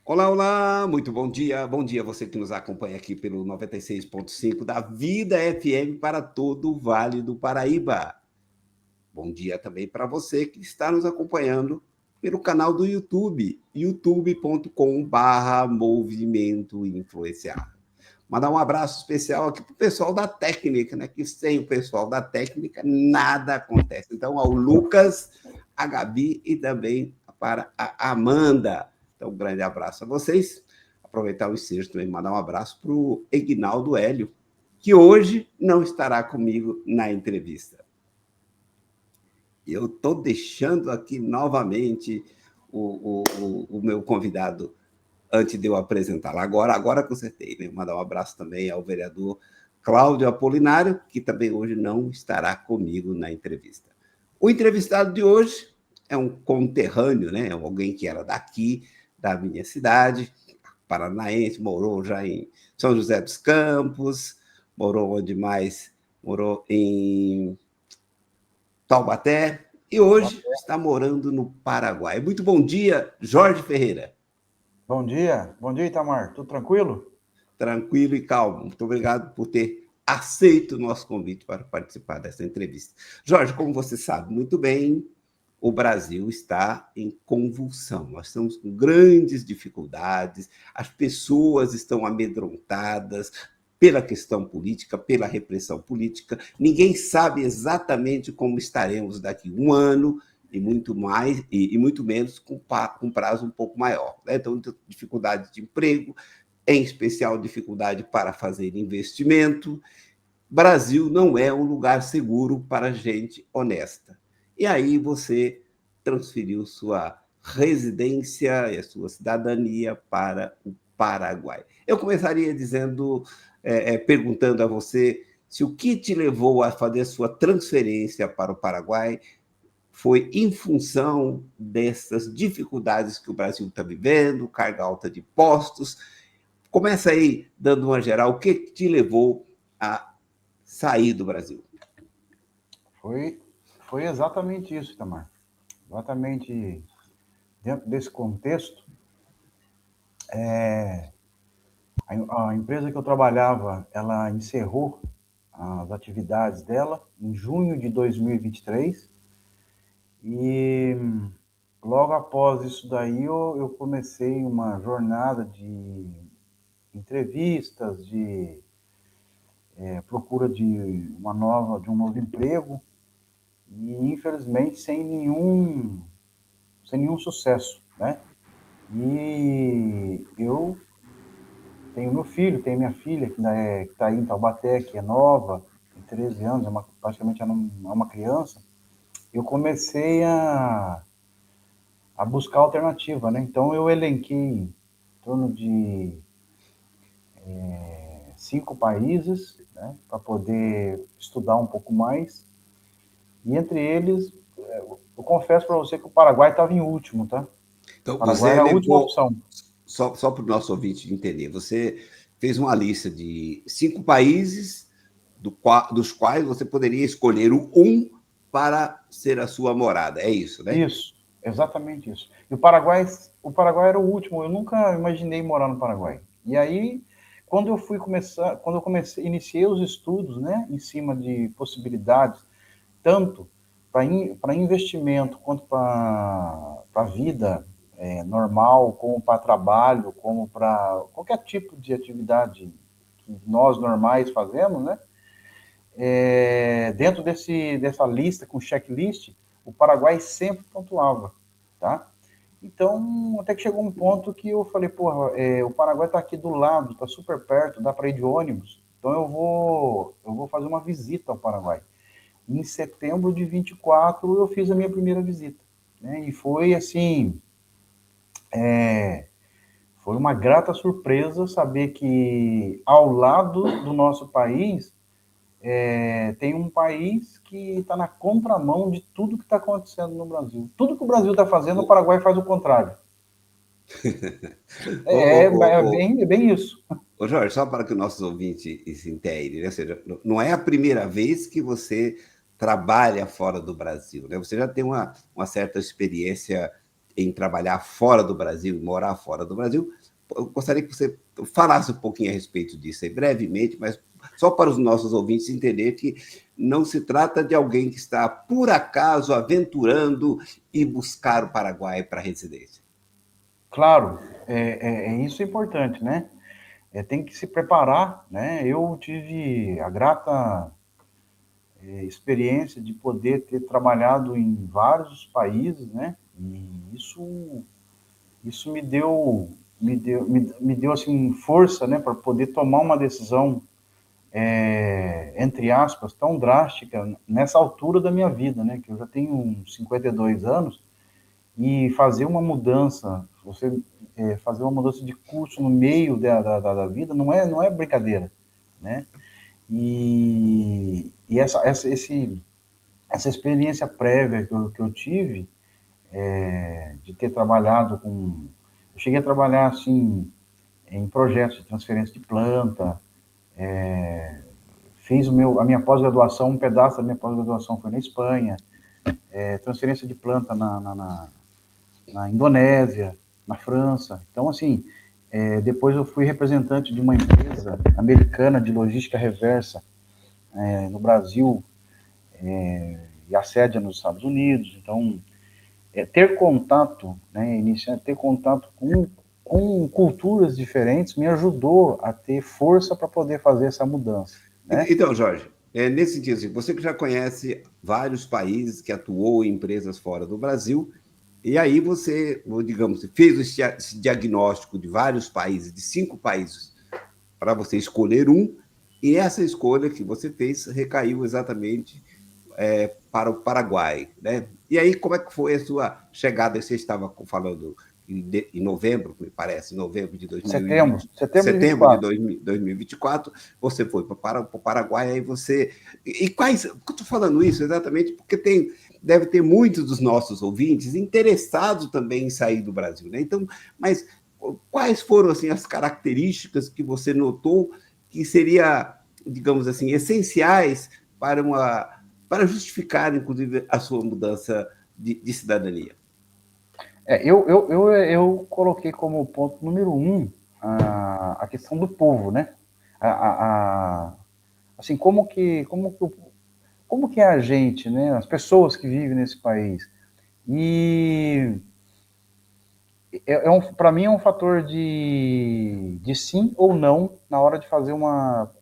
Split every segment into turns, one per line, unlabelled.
Olá, olá, muito bom dia. Bom dia a você que nos acompanha aqui pelo 96,5 da Vida FM para todo o Vale do Paraíba. Bom dia também para você que está nos acompanhando pelo canal do YouTube, youtube.com/movimento influenciar. Mandar um abraço especial aqui para o pessoal da técnica, né? Que sem o pessoal da técnica nada acontece. Então, ao Lucas, a Gabi e também para a Amanda. Então, um grande abraço a vocês. Aproveitar o ensejo também, mandar um abraço para o Ignaldo Hélio, que hoje não estará comigo na entrevista. Eu estou deixando aqui novamente o meu convidado antes de eu apresentá-lo. Agora consertei, né? Mandar um abraço também ao vereador Cláudio Apolinário, que também hoje não estará comigo na entrevista. O entrevistado de hoje é um conterrâneo, né? Alguém que era daqui, da minha cidade, paranaense, morou já em São José dos Campos, morou onde mais? Morou em Taubaté e hoje está morando no Paraguai. Muito bom dia, Jorge Ferreira.
Bom dia, Itamar. Tudo tranquilo?
Tranquilo e calmo. Muito obrigado por ter aceito o nosso convite para participar dessa entrevista. Jorge, como você sabe muito bem, o Brasil está em convulsão. Nós estamos com grandes dificuldades, as pessoas estão amedrontadas pela questão política, pela repressão política. Ninguém sabe exatamente como estaremos daqui a um ano, e muito mais e muito menos com prazo um pouco maior. Né? Então, dificuldade de emprego, em especial dificuldade para fazer investimento. Brasil não é um lugar seguro para gente honesta. E aí você transferiu sua residência e a sua cidadania para o Paraguai. Eu começaria dizendo, perguntando a você se o que te levou a fazer sua transferência para o Paraguai foi em função dessas dificuldades que o Brasil está vivendo, carga alta de impostos. Começa aí, dando uma geral, o que te levou a sair do Brasil?
Foi exatamente isso, Itamar. Exatamente dentro desse contexto, a empresa que eu trabalhava, ela encerrou as atividades dela em junho de 2023 e logo após isso daí eu comecei uma jornada de entrevistas, de procura de de um novo emprego e infelizmente sem nenhum sucesso, né? E eu tenho meu filho, tenho minha filha que está aí em Taubaté, que é nova, tem 13 anos, praticamente é uma criança. Eu comecei a buscar alternativa, né? Então eu elenquei em torno de 5 países, né, para poder estudar um pouco mais. E entre eles, eu confesso para você que o Paraguai estava em último, tá?
Então,
O Paraguai
você
era a última
levou,
opção.
só para o nosso ouvinte entender, você fez uma lista de 5 países, dos quais você poderia escolher um para ser a sua morada. É isso, né?
Isso, exatamente isso. E o Paraguai era o último. Eu nunca imaginei morar no Paraguai. E aí, quando eu comecei, iniciei os estudos, né, em cima de possibilidades, tanto para investimento quanto para a vida normal, como para trabalho, como para qualquer tipo de atividade que nós normais fazemos, né? Dentro dessa lista com checklist, o Paraguai sempre pontuava, tá? Então, até que chegou um ponto que eu falei, porra, o Paraguai está aqui do lado, está super perto, dá para ir de ônibus, então eu vou fazer uma visita ao Paraguai. Em setembro de 24, eu fiz a minha primeira visita, né? E foi assim, foi uma grata surpresa saber que ao lado do nosso país tem um país que está na contramão de tudo que está acontecendo no Brasil. Tudo que o Brasil está fazendo, o Paraguai faz o contrário.
Ô, ô,
É bem isso.
ô, Jorge, só para que o nosso ouvinte se intere, né? Ou seja, não é a primeira vez que você trabalha fora do Brasil, né? Você já tem uma certa experiência em trabalhar fora do Brasil, morar fora do Brasil. Eu gostaria que você falasse um pouquinho a respeito disso aí, brevemente, mas só para os nossos ouvintes entenderem que não se trata de alguém que está, por acaso, aventurando e buscar o Paraguai para residência.
Claro, isso é importante, né? Tem que se preparar, né? Eu tive a grata experiência de poder ter trabalhado em vários países, né? E isso me deu assim força, né, para poder tomar uma decisão entre aspas tão drástica nessa altura da minha vida, né? Que eu já tenho uns 52 anos e fazer uma mudança, fazer uma mudança de curso no meio da vida não é brincadeira, né? E essa experiência prévia que eu tive, de ter trabalhado com... Eu cheguei a trabalhar, assim, em projetos de transferência de planta, fiz a minha pós-graduação, um pedaço da minha pós-graduação foi na Espanha, transferência de planta na Indonésia, na França. Então, assim, depois eu fui representante de uma empresa americana de logística reversa no Brasil, e a sede é nos Estados Unidos. Então, ter contato, né, ter contato com culturas diferentes me ajudou a ter força para poder fazer essa mudança, né?
Então, Jorge, nesse sentido, assim, você que já conhece vários países, que atuou em empresas fora do Brasil, e aí você, digamos, fez esse diagnóstico de vários países, de 5 países, para você escolher um, e essa escolha que você fez recaiu exatamente para o Paraguai, né? E aí, como é que foi a sua chegada? Você estava falando em novembro, me parece, em novembro de 2020, setembro de 2024, você foi para o Paraguai, aí você... E quais... Eu estou falando isso exatamente porque deve ter muitos dos nossos ouvintes interessados também em sair do Brasil, né? Então, mas quais foram, assim, as características que você notou que seria, digamos assim, essenciais para justificar, inclusive, a sua mudança de cidadania?
Eu coloquei como ponto número 1 a questão do povo, né? Assim, como que é a gente, né? As pessoas que vivem nesse país. E para mim é um fator de sim ou não na hora de fazer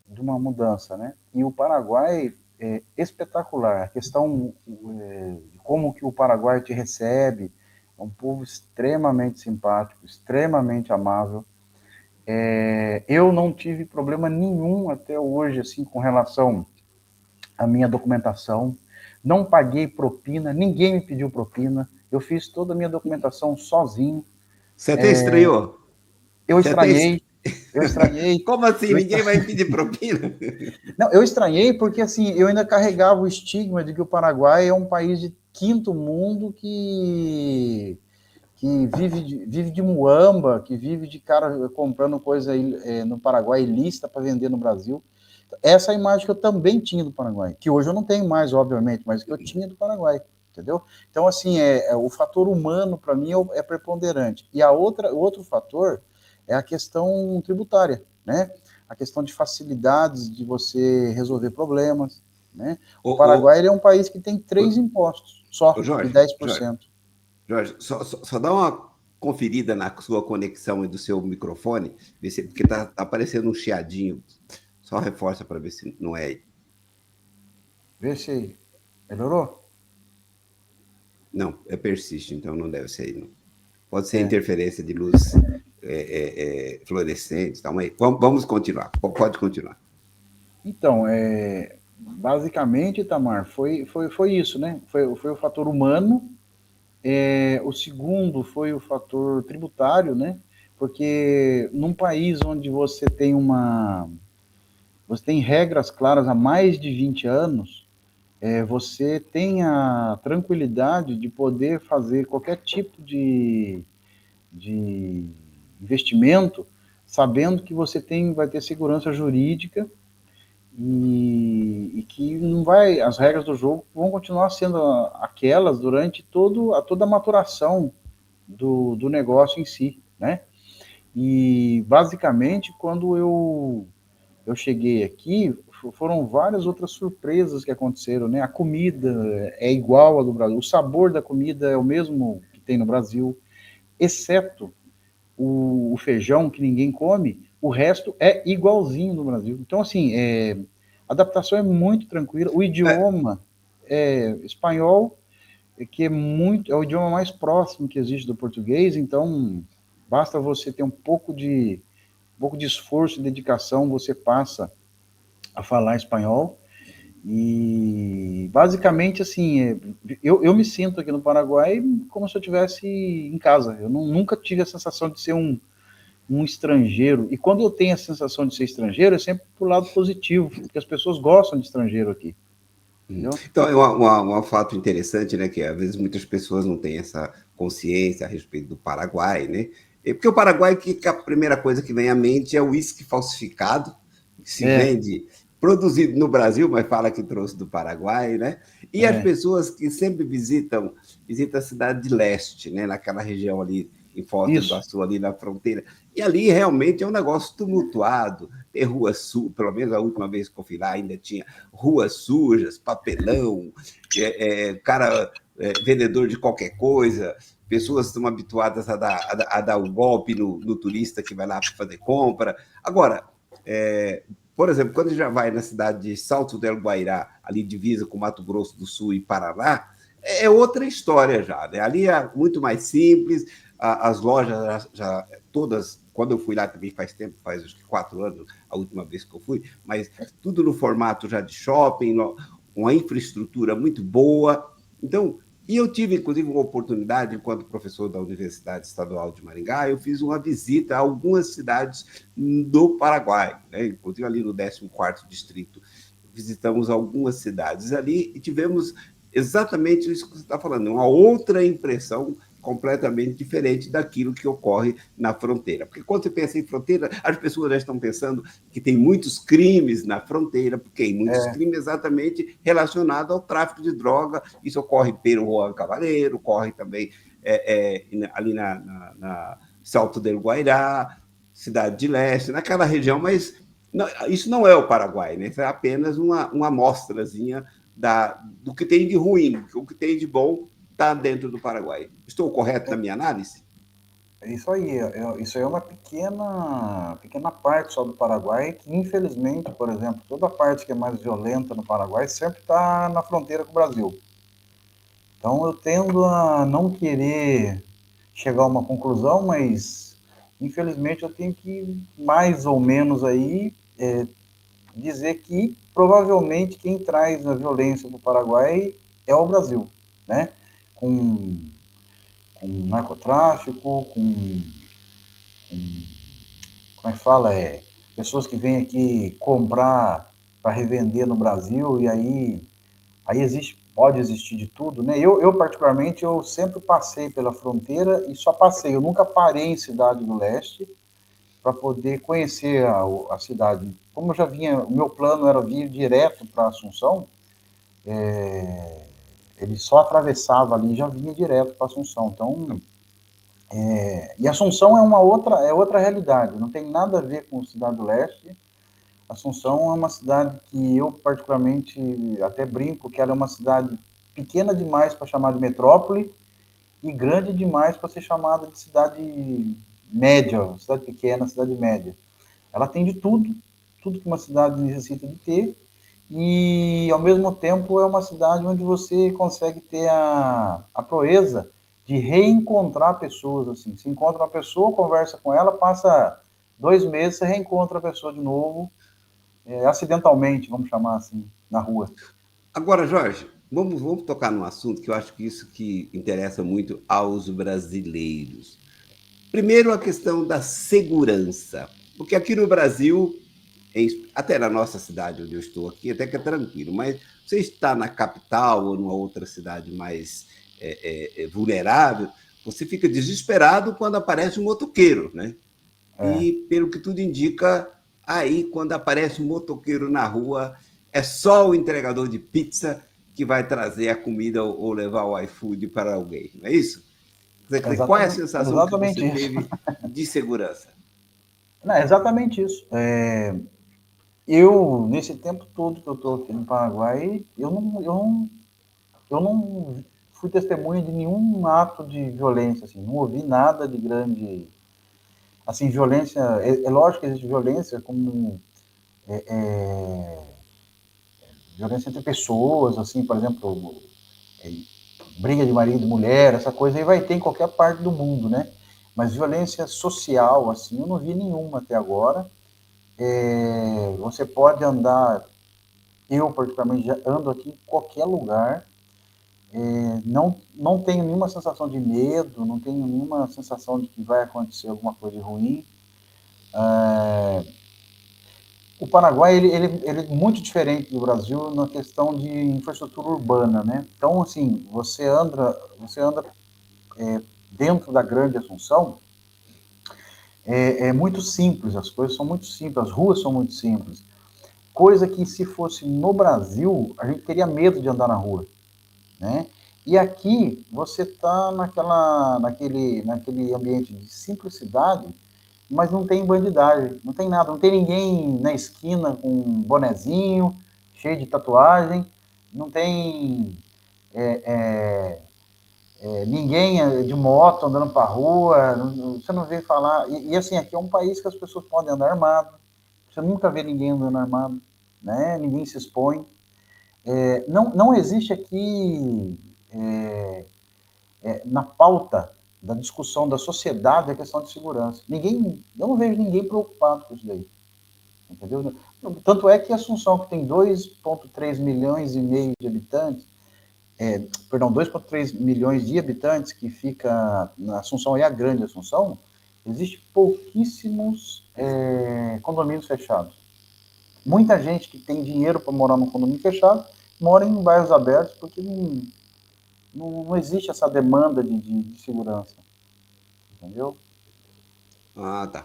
de uma mudança, né? E o Paraguai é espetacular. A questão de como que o Paraguai te recebe, é um povo extremamente simpático, extremamente amável. Eu não tive problema nenhum até hoje, assim, com relação à minha documentação. Não paguei propina, ninguém me pediu propina. Eu fiz toda a minha documentação sozinho.
Você até estranhou?
Eu estranhei.
Como assim? Ninguém vai pedir propina?
Não, eu estranhei porque, assim, eu ainda carregava o estigma de que o Paraguai é um país de quinto mundo que vive de muamba, que vive de cara comprando coisa no Paraguai ilícita para vender no Brasil. Essa é a imagem que eu também tinha do Paraguai, que hoje eu não tenho mais, obviamente, mas que eu tinha do Paraguai, entendeu? Então, assim, o fator humano, para mim, é preponderante. E o outro fator é a questão tributária, né? A questão de facilidades de você resolver problemas, né? O Paraguai ele é um país que tem 3 impostos só,
Jorge,
de 10%.
Jorge, só dá uma conferida na sua conexão e do seu microfone, porque está aparecendo um chiadinho. Só reforça para ver se não é aí.
Vê se melhorou.
Não, persiste, então não deve ser aí. Não. Pode ser interferência de luz fluorescente. Tá, mas vamos continuar. Pode continuar.
Então, basicamente, Itamar, foi isso, né? Foi o fator humano. O segundo foi o fator tributário, né? Porque num país onde você tem regras claras há mais de 20 anos, você tem a tranquilidade de poder fazer qualquer tipo de investimento, sabendo que você vai ter segurança jurídica e que não vai, as regras do jogo vão continuar sendo aquelas durante toda a maturação do negócio em si, né? E, basicamente, quando eu cheguei aqui, foram várias outras surpresas que aconteceram, né? A comida é igual à do Brasil, o sabor da comida é o mesmo que tem no Brasil, exceto o feijão que ninguém come, o resto é igualzinho no Brasil. Então, assim, a adaptação é muito tranquila. O
É,
idioma é espanhol, que é o idioma mais próximo que existe do português, então basta você ter um pouco de esforço e dedicação, você passa a falar espanhol. E basicamente assim, eu me sinto aqui no Paraguai como se eu estivesse em casa. Eu nunca tive a sensação de ser um estrangeiro. E quando eu tenho a sensação de ser estrangeiro, é sempre pro lado positivo, porque as pessoas gostam de estrangeiro aqui, entendeu?
Então, é um fato interessante, né, que às vezes muitas pessoas não têm essa consciência a respeito do Paraguai, né? Porque o Paraguai, que a primeira coisa que vem à mente é o uísque falsificado, que se
É,
vende, produzido no Brasil, mas fala que trouxe do Paraguai, né? E as
é,
pessoas que sempre visitam a cidade de Leste, né, naquela região ali em Foz do
isso,
Iguaçu, ali na fronteira. E ali realmente é um negócio tumultuado, tem rua sul, pelo menos a última vez que eu fui lá ainda tinha ruas sujas, papelão, cara, vendedor de qualquer coisa, pessoas estão habituadas a dar um golpe no turista que vai lá fazer compra. Agora, por exemplo, quando já vai na cidade de Salto del Guairá, ali divisa com Mato Grosso do Sul e Paraná, é outra história já. Né? Ali é muito mais simples, as lojas já todas, quando eu fui lá também faz tempo, faz acho que 4 anos, a última vez que eu fui, mas tudo no formato já de shopping, uma infraestrutura muito boa. Então, e eu tive, inclusive, uma oportunidade, enquanto professor da Universidade Estadual de Maringá, eu fiz uma visita a algumas cidades do Paraguai, né? Inclusive ali no 14º Distrito. Visitamos algumas cidades ali e tivemos exatamente isso que você está falando, uma outra impressão completamente diferente daquilo que ocorre na fronteira. Porque quando você pensa em fronteira, as pessoas já estão pensando que tem muitos crimes na fronteira, porque tem muitos
é,
crimes exatamente relacionados ao tráfico de droga. Isso ocorre pelo Juan Cavaleiro, ocorre também ali na Salto del Guairá, Cidade de Leste, naquela região, mas não, isso não é o Paraguai, né? Isso é apenas uma amostrazinha do que tem de ruim, o que tem de bom está dentro do Paraguai. Estou correto na minha análise?
é isso aí. Isso aí é uma pequena parte só do Paraguai, que infelizmente, por exemplo, toda a parte que é mais violenta no Paraguai sempre está na fronteira com o Brasil. Então eu tendo a não querer chegar a uma conclusão, mas infelizmente eu tenho que mais ou menos aí dizer que provavelmente quem traz a violência para o Paraguai é o Brasil, né? Com, com narcotráfico, como é que fala? Pessoas que vêm aqui comprar para revender no Brasil e aí pode existir de tudo, né? Eu particularmente, eu sempre passei pela fronteira e só passei, eu nunca parei em Cidade do Leste para poder conhecer a cidade. Como eu já vinha, o meu plano era vir direto para Assunção, ele só atravessava ali e já vinha direto para Assunção. Então, e Assunção é outra realidade, não tem nada a ver com Cidade do Leste. Assunção é uma cidade que eu particularmente até brinco que ela é uma cidade pequena demais para chamar de metrópole e grande demais para ser chamada de cidade média, cidade pequena, cidade média. Ela tem de tudo que uma cidade necessita de ter, e ao mesmo tempo é uma cidade onde você consegue ter a proeza de reencontrar pessoas. Assim, se encontra uma pessoa, conversa com ela, passa 2 meses, você reencontra a pessoa de novo, acidentalmente, vamos chamar assim, na rua.
Agora, Jorge, vamos tocar num assunto que eu acho que isso que interessa muito aos brasileiros. Primeiro, a questão da segurança. Porque aqui no Brasil, até na nossa cidade onde eu estou aqui, até que é tranquilo, mas você está na capital ou numa outra cidade mais vulnerável, você fica desesperado quando aparece um motoqueiro, né?
É,
E, pelo que tudo indica, aí, quando aparece um motoqueiro na rua, é só o entregador de pizza que vai trazer a comida ou levar o iFood para alguém, não é isso? Qual é a sensação que você
exatamente
teve de segurança?
Não, é exatamente isso. Eu, nesse tempo todo que eu estou aqui no Paraguai, eu não fui testemunha de nenhum ato de violência, assim, não ouvi nada de grande, assim, violência, é lógico que existe violência, como violência entre pessoas, assim, por exemplo, briga de marido e mulher, essa coisa aí vai ter em qualquer parte do mundo, né? Mas violência social, assim, eu não vi nenhuma até agora. Você pode andar, eu particularmente já ando aqui em qualquer lugar, não tenho nenhuma sensação de medo, não tenho nenhuma sensação de que vai acontecer alguma coisa ruim. O Paraguai ele é muito diferente do Brasil na questão de infraestrutura urbana, né? Então, assim, você anda dentro da Grande Assunção, é muito simples, as coisas são muito simples, as ruas são muito simples. Coisa que, se fosse no Brasil, a gente teria medo de andar na rua, né? E aqui você está naquele ambiente de simplicidade, mas não tem bandidagem, não tem nada, não tem ninguém na esquina com um bonezinho, cheio de tatuagem, não tem ninguém de moto andando para a rua, você não vê falar. E assim, aqui é um país que as pessoas podem andar armado, você nunca vê ninguém andando armado, né? Ninguém se expõe. Não existe aqui na pauta da discussão da sociedade a questão de segurança. Eu não vejo ninguém preocupado com isso daí, entendeu? Tanto é que Assunção, que tem 2,3 milhões e meio de habitantes, 2,3 milhões de habitantes, que fica na Assunção, é a Grande Assunção, existe pouquíssimos condomínios fechados. Muita gente que tem dinheiro para morar num condomínio fechado mora em bairros abertos, porque não existe essa demanda de segurança, entendeu?
Ah, tá.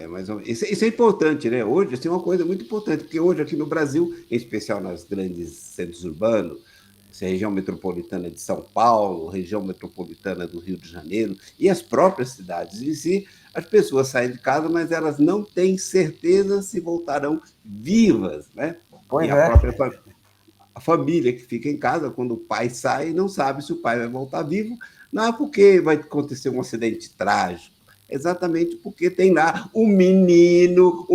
Mais ou menos. Isso é importante, né? Hoje, assim, é uma coisa muito importante, porque hoje aqui no Brasil, em especial nas grandes centros urbanos, região metropolitana de São Paulo, região metropolitana do Rio de Janeiro e as próprias cidades em si, as pessoas saem de casa, mas elas não têm certeza se voltarão vivas, né?
Pois
E a
é.
própria a família que fica em casa, quando o pai sai, não sabe se o pai vai voltar vivo, não é porque vai acontecer um acidente trágico, exatamente porque tem lá o menino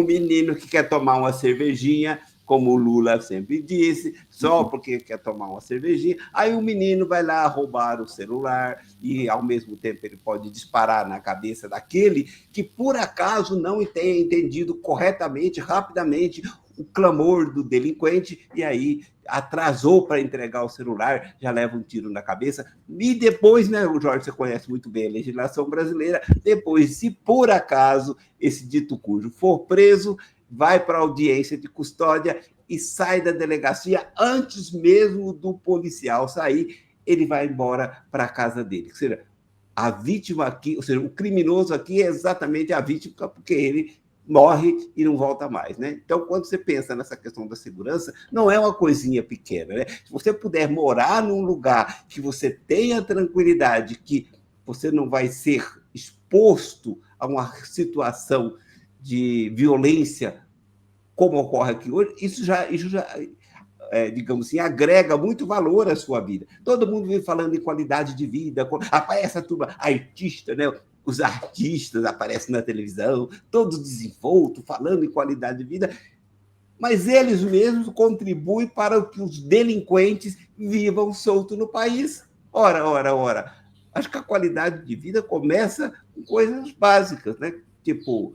que quer tomar uma cervejinha, como o Lula sempre disse, só porque quer tomar uma cervejinha, aí o menino vai lá roubar o celular e, ao mesmo tempo, ele pode disparar na cabeça daquele que, por acaso, não tenha entendido corretamente, rapidamente, o clamor do delinquente, e aí atrasou para entregar o celular, já leva um tiro na cabeça. E depois, né, o Jorge, você conhece muito bem a legislação brasileira, depois, se por acaso esse dito cujo for preso, vai para a audiência de custódia e sai da delegacia antes mesmo do policial sair, ele vai embora para a casa dele. Ou seja, a vítima aqui, ou seja, o criminoso aqui é exatamente a vítima, porque ele morre e não volta mais, né? Então, quando você pensa nessa questão da segurança, não é uma coisinha pequena, né? Se você puder morar num lugar que você tenha tranquilidade, que você não vai ser exposto a uma situação de violência como ocorre aqui hoje, isso já digamos assim, agrega muito valor à sua vida. Todo mundo vem falando em qualidade de vida, aparece a turma artista, né? Os artistas aparecem na televisão, todos desenvoltos, falando em qualidade de vida, mas eles mesmos contribuem para que os delinquentes vivam solto no país. Ora, ora, ora. Acho que a qualidade de vida começa com coisas básicas, né? Tipo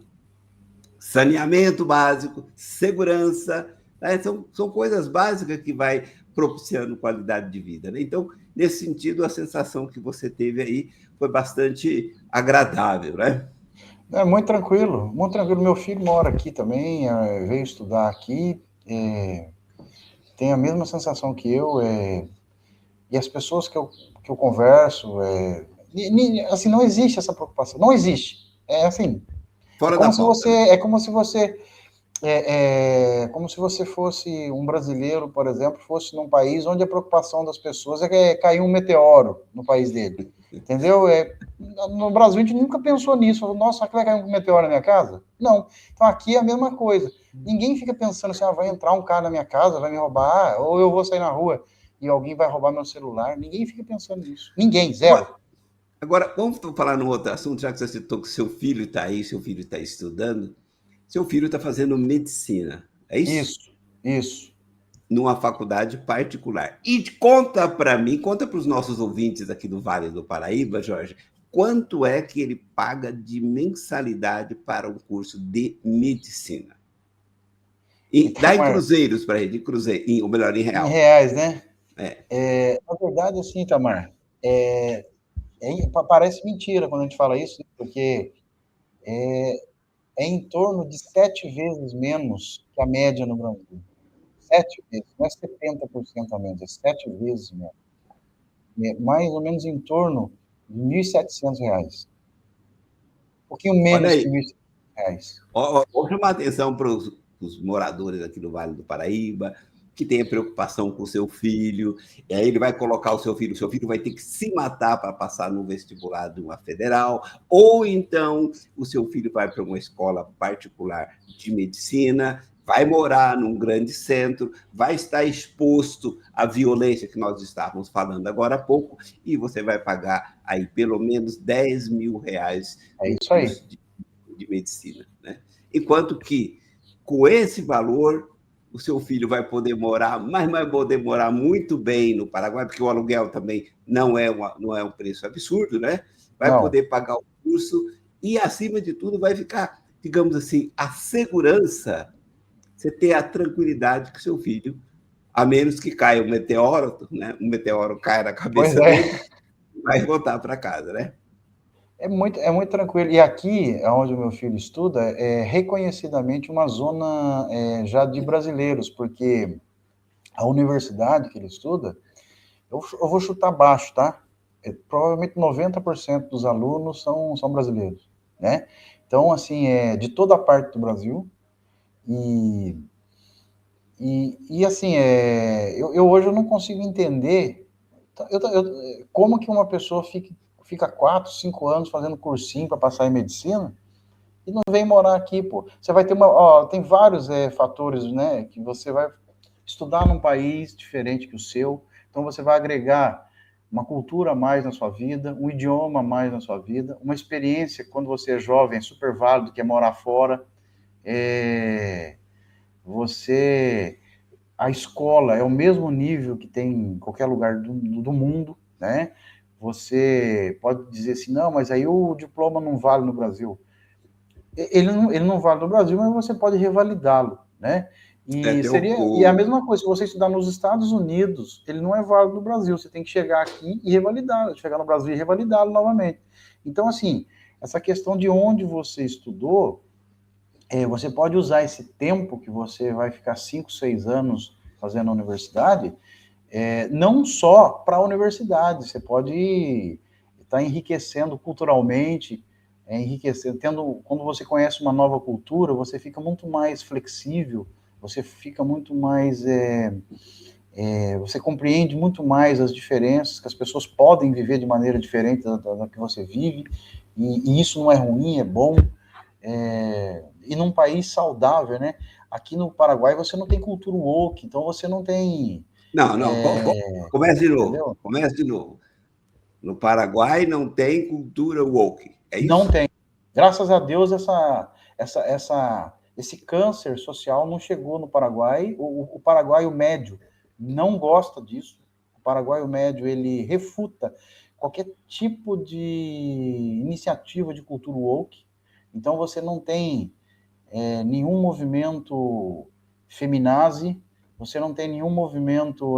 saneamento básico, segurança, né? São coisas básicas que vai propiciando qualidade de vida. Né? Então, nesse sentido, a sensação que você teve aí foi bastante agradável, né?
É muito tranquilo, muito tranquilo. Meu filho mora aqui também, veio estudar aqui, tem a mesma sensação que eu, e as pessoas que eu converso, assim, não existe essa preocupação, não existe. É assim,
Fora da pauta, né?
como se você fosse um brasileiro, por exemplo, fosse num país onde a preocupação das pessoas é cair um meteoro no país dele. Entendeu? No Brasil a gente nunca pensou nisso. Nossa, será que vai cair um meteoro na minha casa? Não. Então aqui é a mesma coisa. Ninguém fica pensando assim, vai entrar um cara na minha casa, vai me roubar, ou eu vou sair na rua e alguém vai roubar meu celular. Ninguém fica pensando nisso. Ninguém, zero.
Agora, vamos falar num outro assunto, já que você citou que seu filho está aí, seu filho está estudando. Seu filho está fazendo medicina, é isso?
Isso.
Numa faculdade particular. E conta para mim, conta para os nossos ouvintes aqui do Vale do Paraíba, Jorge, quanto é que ele paga de mensalidade para um curso de medicina? Dá em cruzeiros para ele, ou melhor, em
Em
real.
reais, né? Na verdade, assim, Tamar, parece mentira quando a gente fala isso, porque é em torno de 7 vezes menos que a média no Brasil. 7 vezes, não é 70% a menos, é 7 vezes menos. Mais ou menos em torno de R$ 1.700. Um pouquinho
Olha
menos que
aí,
R$ 1.700.
vou chamar a atenção para os moradores aqui do Vale do Paraíba, que tem preocupação com o seu filho, e aí ele vai colocar o seu filho vai ter que se matar para passar no vestibular de uma federal, ou então o seu filho vai para uma escola particular de medicina, vai morar num grande centro, vai estar exposto à violência que nós estávamos falando agora há pouco, e você vai pagar aí pelo menos R$ 10.000
É
no
isso aí.
curso de medicina, né? Enquanto que, com esse valor, o seu filho vai poder morar, mas vai poder morar muito bem no Paraguai, porque o aluguel também não é um preço absurdo, né? Vai
Não,
poder pagar o curso e, acima de tudo, vai ficar, digamos assim, a segurança, você ter a tranquilidade que seu filho, a menos que caia um meteoro, né? Um meteoro caia na
pois
cabeça
é.
dele, vai voltar para casa, né?
É muito tranquilo. E aqui, onde o meu filho estuda, é reconhecidamente uma zona já de brasileiros, porque a universidade que ele estuda, eu vou chutar baixo, tá? Provavelmente 90% dos alunos são brasileiros, né? Então, assim, de toda a parte do Brasil. E, assim, eu hoje eu não consigo entender como que uma pessoa fica 4, 5 anos fazendo cursinho para passar em medicina e não vem morar aqui, pô. Você vai ter tem vários fatores, né, que você vai estudar num país diferente que o seu, então você vai agregar uma cultura a mais na sua vida, um idioma a mais na sua vida, uma experiência quando você é jovem é super válido, que é morar fora. Você a escola é o mesmo nível que tem em qualquer lugar do mundo, né? Você pode dizer assim, não, mas aí o diploma não vale no Brasil. Ele não vale no Brasil, mas você pode revalidá-lo, né? E a mesma coisa, se você estudar nos Estados Unidos, ele não é válido no Brasil, você tem que chegar aqui e revalidá-lo, chegar no Brasil e revalidá-lo novamente. Então, assim, essa questão de onde você estudou, você pode usar esse tempo que você vai ficar 5, 6 anos fazendo a universidade, não só para a universidade, você pode estar enriquecendo culturalmente, enriquecendo, quando você conhece uma nova cultura, você fica muito mais flexível, você fica muito mais, você compreende muito mais as diferenças, que as pessoas podem viver de maneira diferente da que você vive, e isso não é ruim, é bom, e num país saudável, né? Aqui no Paraguai você não tem cultura woke, então você não tem.
Não, não, comece de novo.
Entendeu?
Comece de novo. No Paraguai não tem cultura woke, é
Não
isso?
tem. Graças a Deus, esse câncer social não chegou no Paraguai. O paraguaio médio não gosta disso. O paraguaio médio, ele refuta qualquer tipo de iniciativa de cultura woke. Então, você não tem nenhum movimento feminazi, você não tem nenhum movimento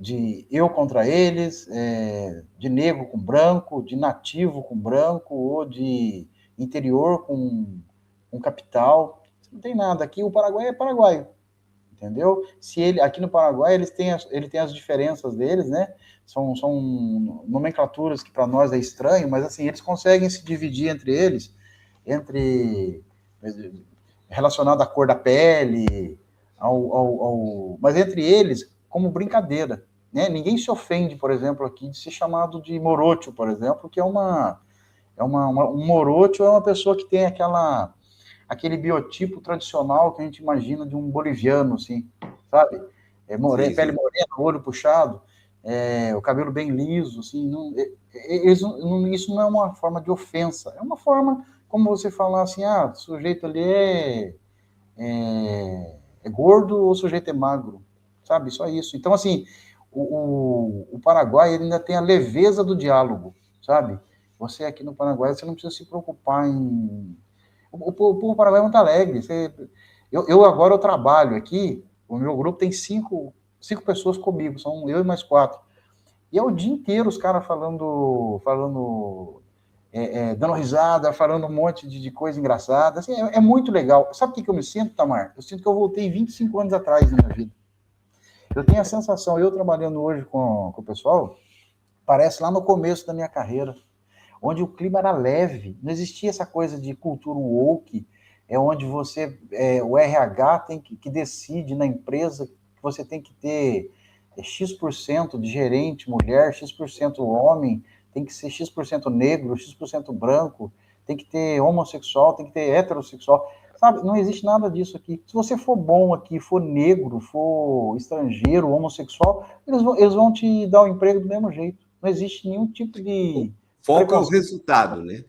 de eu contra eles, de negro com branco, de nativo com branco, ou de interior com capital. Não tem nada. Aqui o Paraguai é paraguaio, entendeu? Se ele aqui no Paraguai ele tem as diferenças deles, né? São nomenclaturas que para nós é estranho, mas assim eles conseguem se dividir entre eles, entre relacionado à cor da pele, mas entre eles como brincadeira, né? Ninguém se ofende, por exemplo, aqui de ser chamado de morocho, por exemplo, que um morocho é uma pessoa que tem aquele biotipo tradicional que a gente imagina de um boliviano, assim, sabe?
Sim,
Pele
sim.
morena, olho puxado, o cabelo bem liso, assim, isso não é uma forma de ofensa, é uma forma como você falar assim, o sujeito ali é gordo ou o sujeito é magro, sabe? Só isso. Então, assim, o Paraguai ele ainda tem a leveza do diálogo, sabe? Você aqui no Paraguai, você não precisa se preocupar em... O povo paraguaio é muito alegre. Agora eu trabalho aqui, o meu grupo tem cinco pessoas comigo, são eu e mais quatro. E é o dia inteiro os caras dando risada, falando um monte de coisa engraçada. Assim, é muito legal. Sabe o que eu me sinto, Tamar? Eu sinto que eu voltei 25 anos atrás na minha vida. Eu tenho a sensação, eu trabalhando hoje com o pessoal, parece lá no começo da minha carreira, onde o clima era leve, não existia essa coisa de cultura woke, onde o RH que decide na empresa que você tem que ter X% de gerente mulher, X% homem, tem que ser X% negro, X% branco, tem que ter homossexual, tem que ter heterossexual. Sabe, não existe nada disso aqui. Se você for bom aqui, for negro, for estrangeiro, homossexual, eles vão te dar o emprego do mesmo jeito. Não existe nenhum tipo de
Foco é o
preconceito.
resultado, né?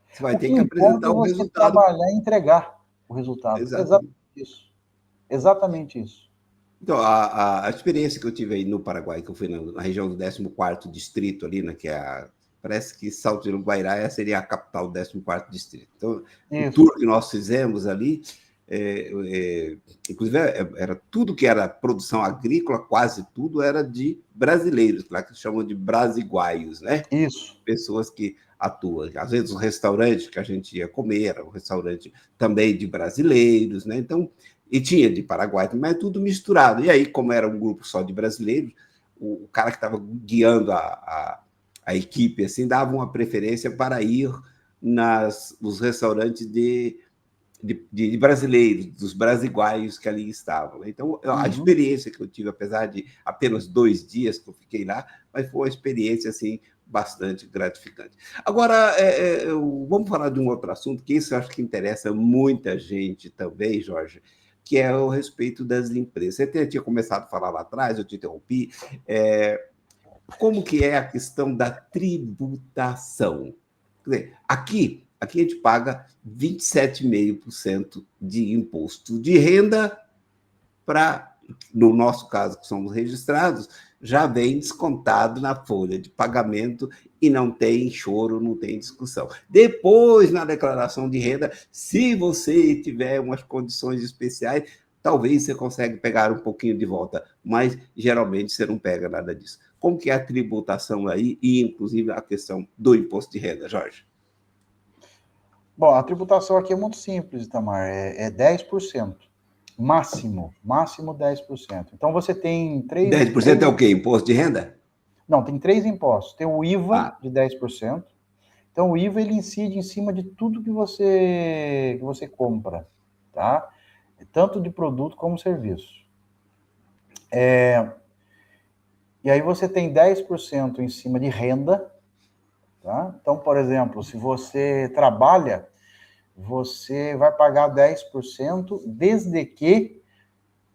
Você vai
O
ter
que
que
importa
apresentar
é
o
você
resultado.
trabalhar e entregar o resultado. Exatamente
Exatamente.
isso. Exatamente isso.
Então, a experiência que eu tive aí no Paraguai, que eu fui na região do 14º distrito ali, né, parece que Salto de Uruguaiara seria a capital do 14º distrito. Então, o
Isso.
tour que nós fizemos ali, inclusive, era tudo que era produção agrícola, quase tudo era de brasileiros, lá que chamam de brasiguaios, né?
Isso.
Pessoas que atuam. Às vezes, o restaurante que a gente ia comer era um restaurante também de brasileiros, né? Então, e tinha de Paraguai, mas tudo misturado. E aí, como era um grupo só de brasileiros, o cara que estava guiando a equipe assim dava uma preferência para ir nos restaurantes de brasileiros, dos brasiguaios que ali estavam. Então, a experiência que eu tive, apesar de apenas 2 dias que eu fiquei lá, mas foi uma experiência assim bastante gratificante. Agora, vamos falar de um outro assunto, que isso eu acho que interessa muita gente também, Jorge, que é o respeito das empresas. Você tinha começado a falar lá atrás, eu te interrompi. Como que é a questão da tributação? Quer dizer, aqui a gente paga 27,5% de imposto de renda para, no nosso caso, que somos registrados, já vem descontado na folha de pagamento e não tem choro, não tem discussão. Depois, na declaração de renda, se você tiver umas condições especiais, talvez você consiga pegar um pouquinho de volta, mas geralmente você não pega nada disso. Como que é a tributação aí e, inclusive, a questão do imposto de renda, Jorge?
Bom, a tributação aqui é muito simples, Itamar, é 10%. Máximo 10%. Então você tem
10% é o quê? Imposto de renda?
Não, tem 3 impostos. Tem o IVA
Ah,
de 10%. Então o IVA ele incide em cima de tudo que você compra, tá? Tanto de produto como serviço. E aí você tem 10% em cima de renda, tá? Então, por exemplo, se você trabalha, você vai pagar 10% desde que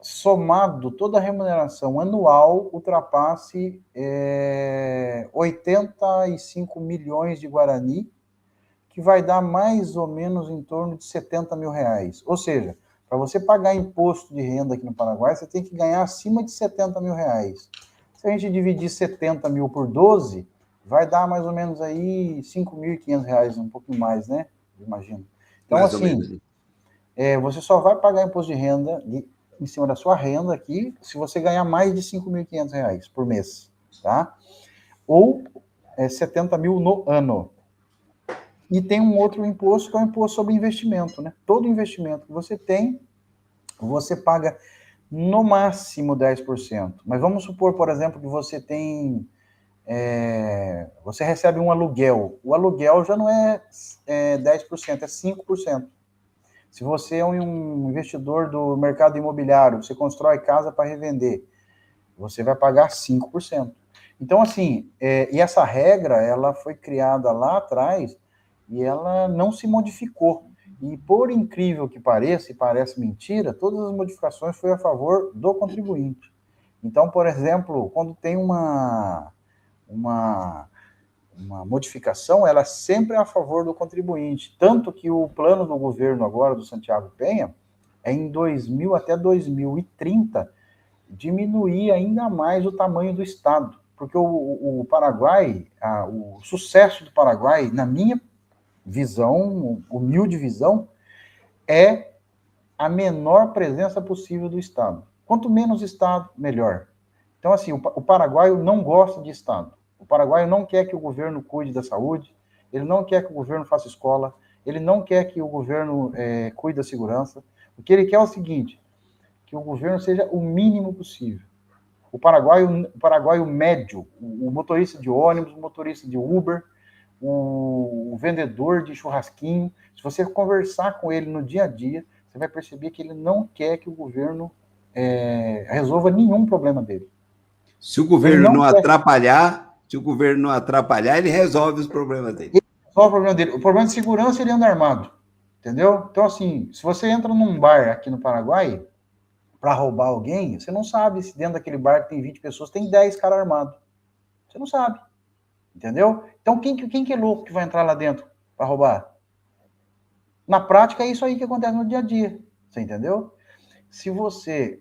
somado toda a remuneração anual ultrapasse 85 milhões de Guarani, que vai dar mais ou menos em torno de 70 mil reais. Ou seja, para você pagar imposto de renda aqui no Paraguai, você tem que ganhar acima de 70 mil reais. Se a gente dividir 70 mil por 12, vai dar mais ou menos aí 5.500 reais, um pouquinho mais, né? Imagino. Então,
mais ou
assim,
menos.
você só vai pagar imposto de renda em cima da sua renda aqui se você ganhar mais de 5.500 reais por mês, tá? Ou 70 mil no ano. E tem um outro imposto que é o imposto sobre investimento, né? Todo investimento que você tem, você paga no máximo 10%. Mas vamos supor, por exemplo, que você tem... você recebe um aluguel. O aluguel já não é 10%, é 5%. Se você é um investidor do mercado imobiliário, você constrói casa para revender, você vai pagar 5%. Então, assim, e essa regra, ela foi criada lá atrás e ela não se modificou. E por incrível que pareça, e parece mentira, todas as modificações foram a favor do contribuinte. Então, por exemplo, quando tem uma modificação, ela sempre é a favor do contribuinte. Tanto que o plano do governo agora, do Santiago Penha, é em 2000 até 2030, diminuir ainda mais o tamanho do Estado. Porque o Paraguai, o sucesso do Paraguai, na minha visão, humilde visão, é a menor presença possível do Estado. Quanto menos Estado, melhor. Então, assim, o paraguaio não gosta de Estado. O paraguaio não quer que o governo cuide da saúde, ele não quer que o governo faça escola, ele não quer que o governo cuide da segurança. O que ele quer é o seguinte, que o governo seja o mínimo possível. O paraguaio médio, o motorista de ônibus, o motorista de Uber, o vendedor de churrasquinho, se você conversar com ele no dia a dia, você vai perceber que ele não quer que o governo resolva nenhum problema dele.
Se o governo não atrapalhar, ele resolve os problemas dele.
Ele resolve o problema dele. O problema de segurança, ele anda armado. Entendeu? Então, assim, se você entra num bar aqui no Paraguai para roubar alguém, você não sabe se dentro daquele bar que tem 20 pessoas tem 10 caras armados. Você não sabe. Entendeu? Então, quem que é louco que vai entrar lá dentro para roubar? Na prática, é isso aí que acontece no dia a dia. Você entendeu? Se você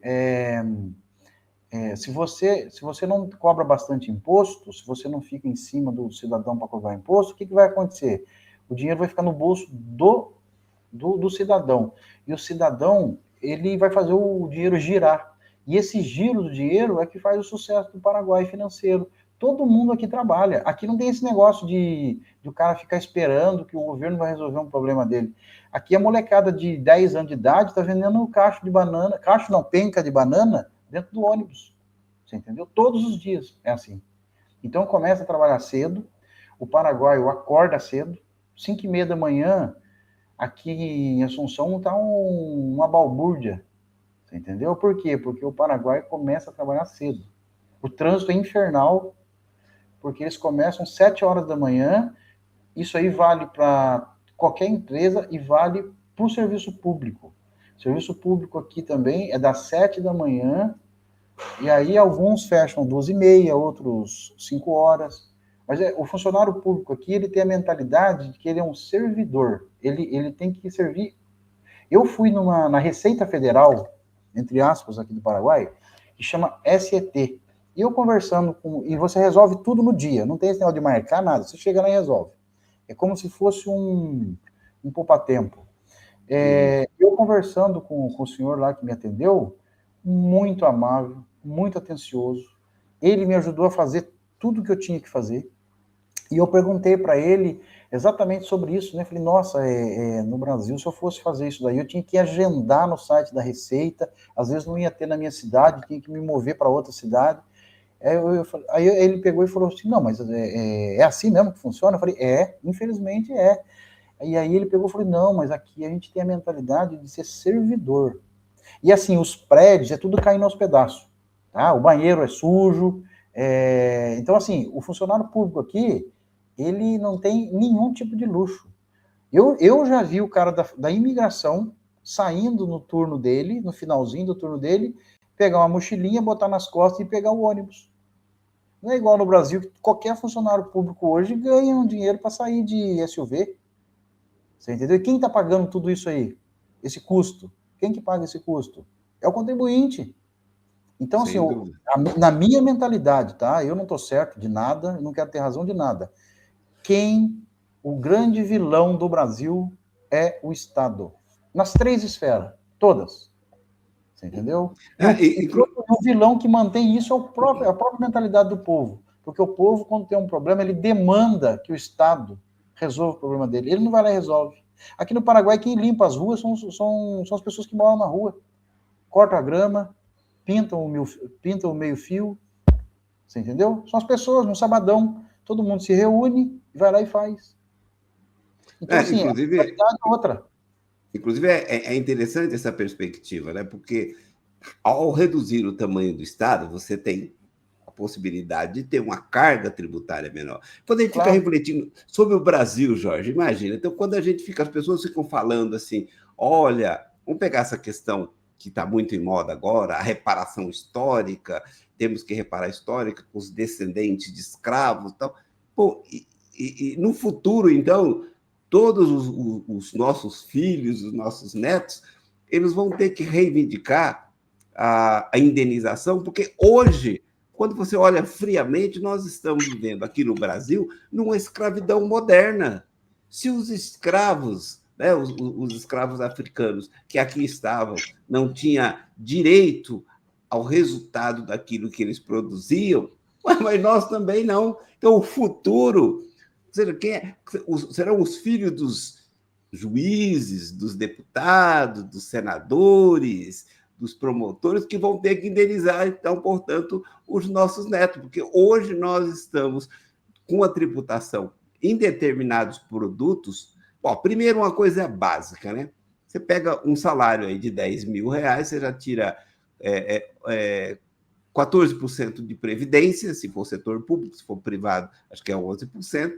se você não cobra bastante imposto, se você não fica em cima do cidadão para cobrar imposto, o que vai acontecer? O dinheiro vai ficar no bolso do cidadão. E o cidadão, ele vai fazer o dinheiro girar. E esse giro do dinheiro é que faz o sucesso do Paraguai financeiro. Todo mundo aqui trabalha. Aqui não tem esse negócio de o cara ficar esperando que o governo vai resolver um problema dele. Aqui a molecada de 10 anos de idade está vendendo cacho de banana, penca de banana, dentro do ônibus. Você entendeu? Todos os dias é assim. Então começa a trabalhar cedo, o paraguaio acorda cedo, 5h30 da manhã, aqui em Assunção está uma balbúrdia. Você entendeu? Por quê? Porque o Paraguai começa a trabalhar cedo. O trânsito é infernal, porque eles começam 7 horas da manhã, isso aí vale para qualquer empresa e vale para o serviço público. O serviço público aqui também é das 7 da manhã, e aí alguns fecham 12h30, outros 5 horas. Mas o funcionário público aqui, ele tem a mentalidade de que ele é um servidor. Ele tem que servir. Eu fui na Receita Federal, entre aspas, aqui do Paraguai, que chama SET. E eu conversando com... E você resolve tudo no dia. Não tem esse negócio de marcar nada. Você chega lá e resolve. É como se fosse um poupa-tempo. Eu conversando com o senhor lá que me atendeu, muito amável, muito atencioso. Ele me ajudou a fazer tudo que eu tinha que fazer. E eu perguntei para ele exatamente sobre isso, né? Falei, nossa, no Brasil, se eu fosse fazer isso daí, eu tinha que agendar no site da Receita, às vezes não ia ter na minha cidade, tinha que me mover para outra cidade. Aí ele pegou e falou assim, não, mas é assim mesmo que funciona? Eu falei, infelizmente é. E aí ele pegou e falou, não, mas aqui a gente tem a mentalidade de ser servidor. E assim, os prédios, é tudo caindo aos pedaços. Tá? O banheiro é sujo. Então, assim, o funcionário público aqui, ele não tem nenhum tipo de luxo. Eu já vi o cara da imigração saindo no turno dele, no finalzinho do turno dele, pegar uma mochilinha, botar nas costas e pegar o ônibus. Não é igual no Brasil, que qualquer funcionário público hoje ganha um dinheiro para sair de SUV. Você entendeu? E quem está pagando tudo isso aí? Esse custo? Quem que paga esse custo? É o contribuinte. Então, assim, na minha mentalidade, tá? Eu não estou certo de nada, eu não quero ter razão de nada. O grande vilão do Brasil é o Estado. Nas 3 esferas, todas. Você entendeu? O vilão que mantém isso é a própria mentalidade do povo. Porque o povo, quando tem um problema, ele demanda que o Estado resolva o problema dele. Ele não vai lá e resolve. Aqui no Paraguai, quem limpa as ruas são as pessoas que moram na rua. Cortam a grama, pintam o meio-fio. Você entendeu? São as pessoas, no sabadão. Todo mundo se reúne, vai lá e faz. Então, assim, a realidade é outra.
Inclusive, é interessante essa perspectiva, né? Porque ao reduzir o tamanho do Estado, você tem a possibilidade de ter uma carga tributária menor. Quando a gente fica
Claro.
refletindo sobre o Brasil, Jorge, imagina, então quando a gente fica, as pessoas ficam falando assim, olha, vamos pegar essa questão que está muito em moda agora, a reparação histórica, temos que reparar a histórica com os descendentes de escravos e tal. Pô, e no futuro, então, todos os nossos filhos, os nossos netos, eles vão ter que reivindicar a indenização, porque hoje, quando você olha friamente, nós estamos vivendo aqui no Brasil numa escravidão moderna. Se os escravos, né, os escravos africanos que aqui estavam, não tinham direito ao resultado daquilo que eles produziam, mas nós também não. Então, o futuro, seja, serão os filhos dos juízes, dos deputados, dos senadores, dos promotores, que vão ter que indenizar, então, portanto, os nossos netos, porque hoje nós estamos com a tributação em determinados produtos. Bom, primeiro, uma coisa básica, né? Você pega um salário aí de 10 mil reais, você já tira 14% de previdência, se for setor público, se for privado, acho que é 11%.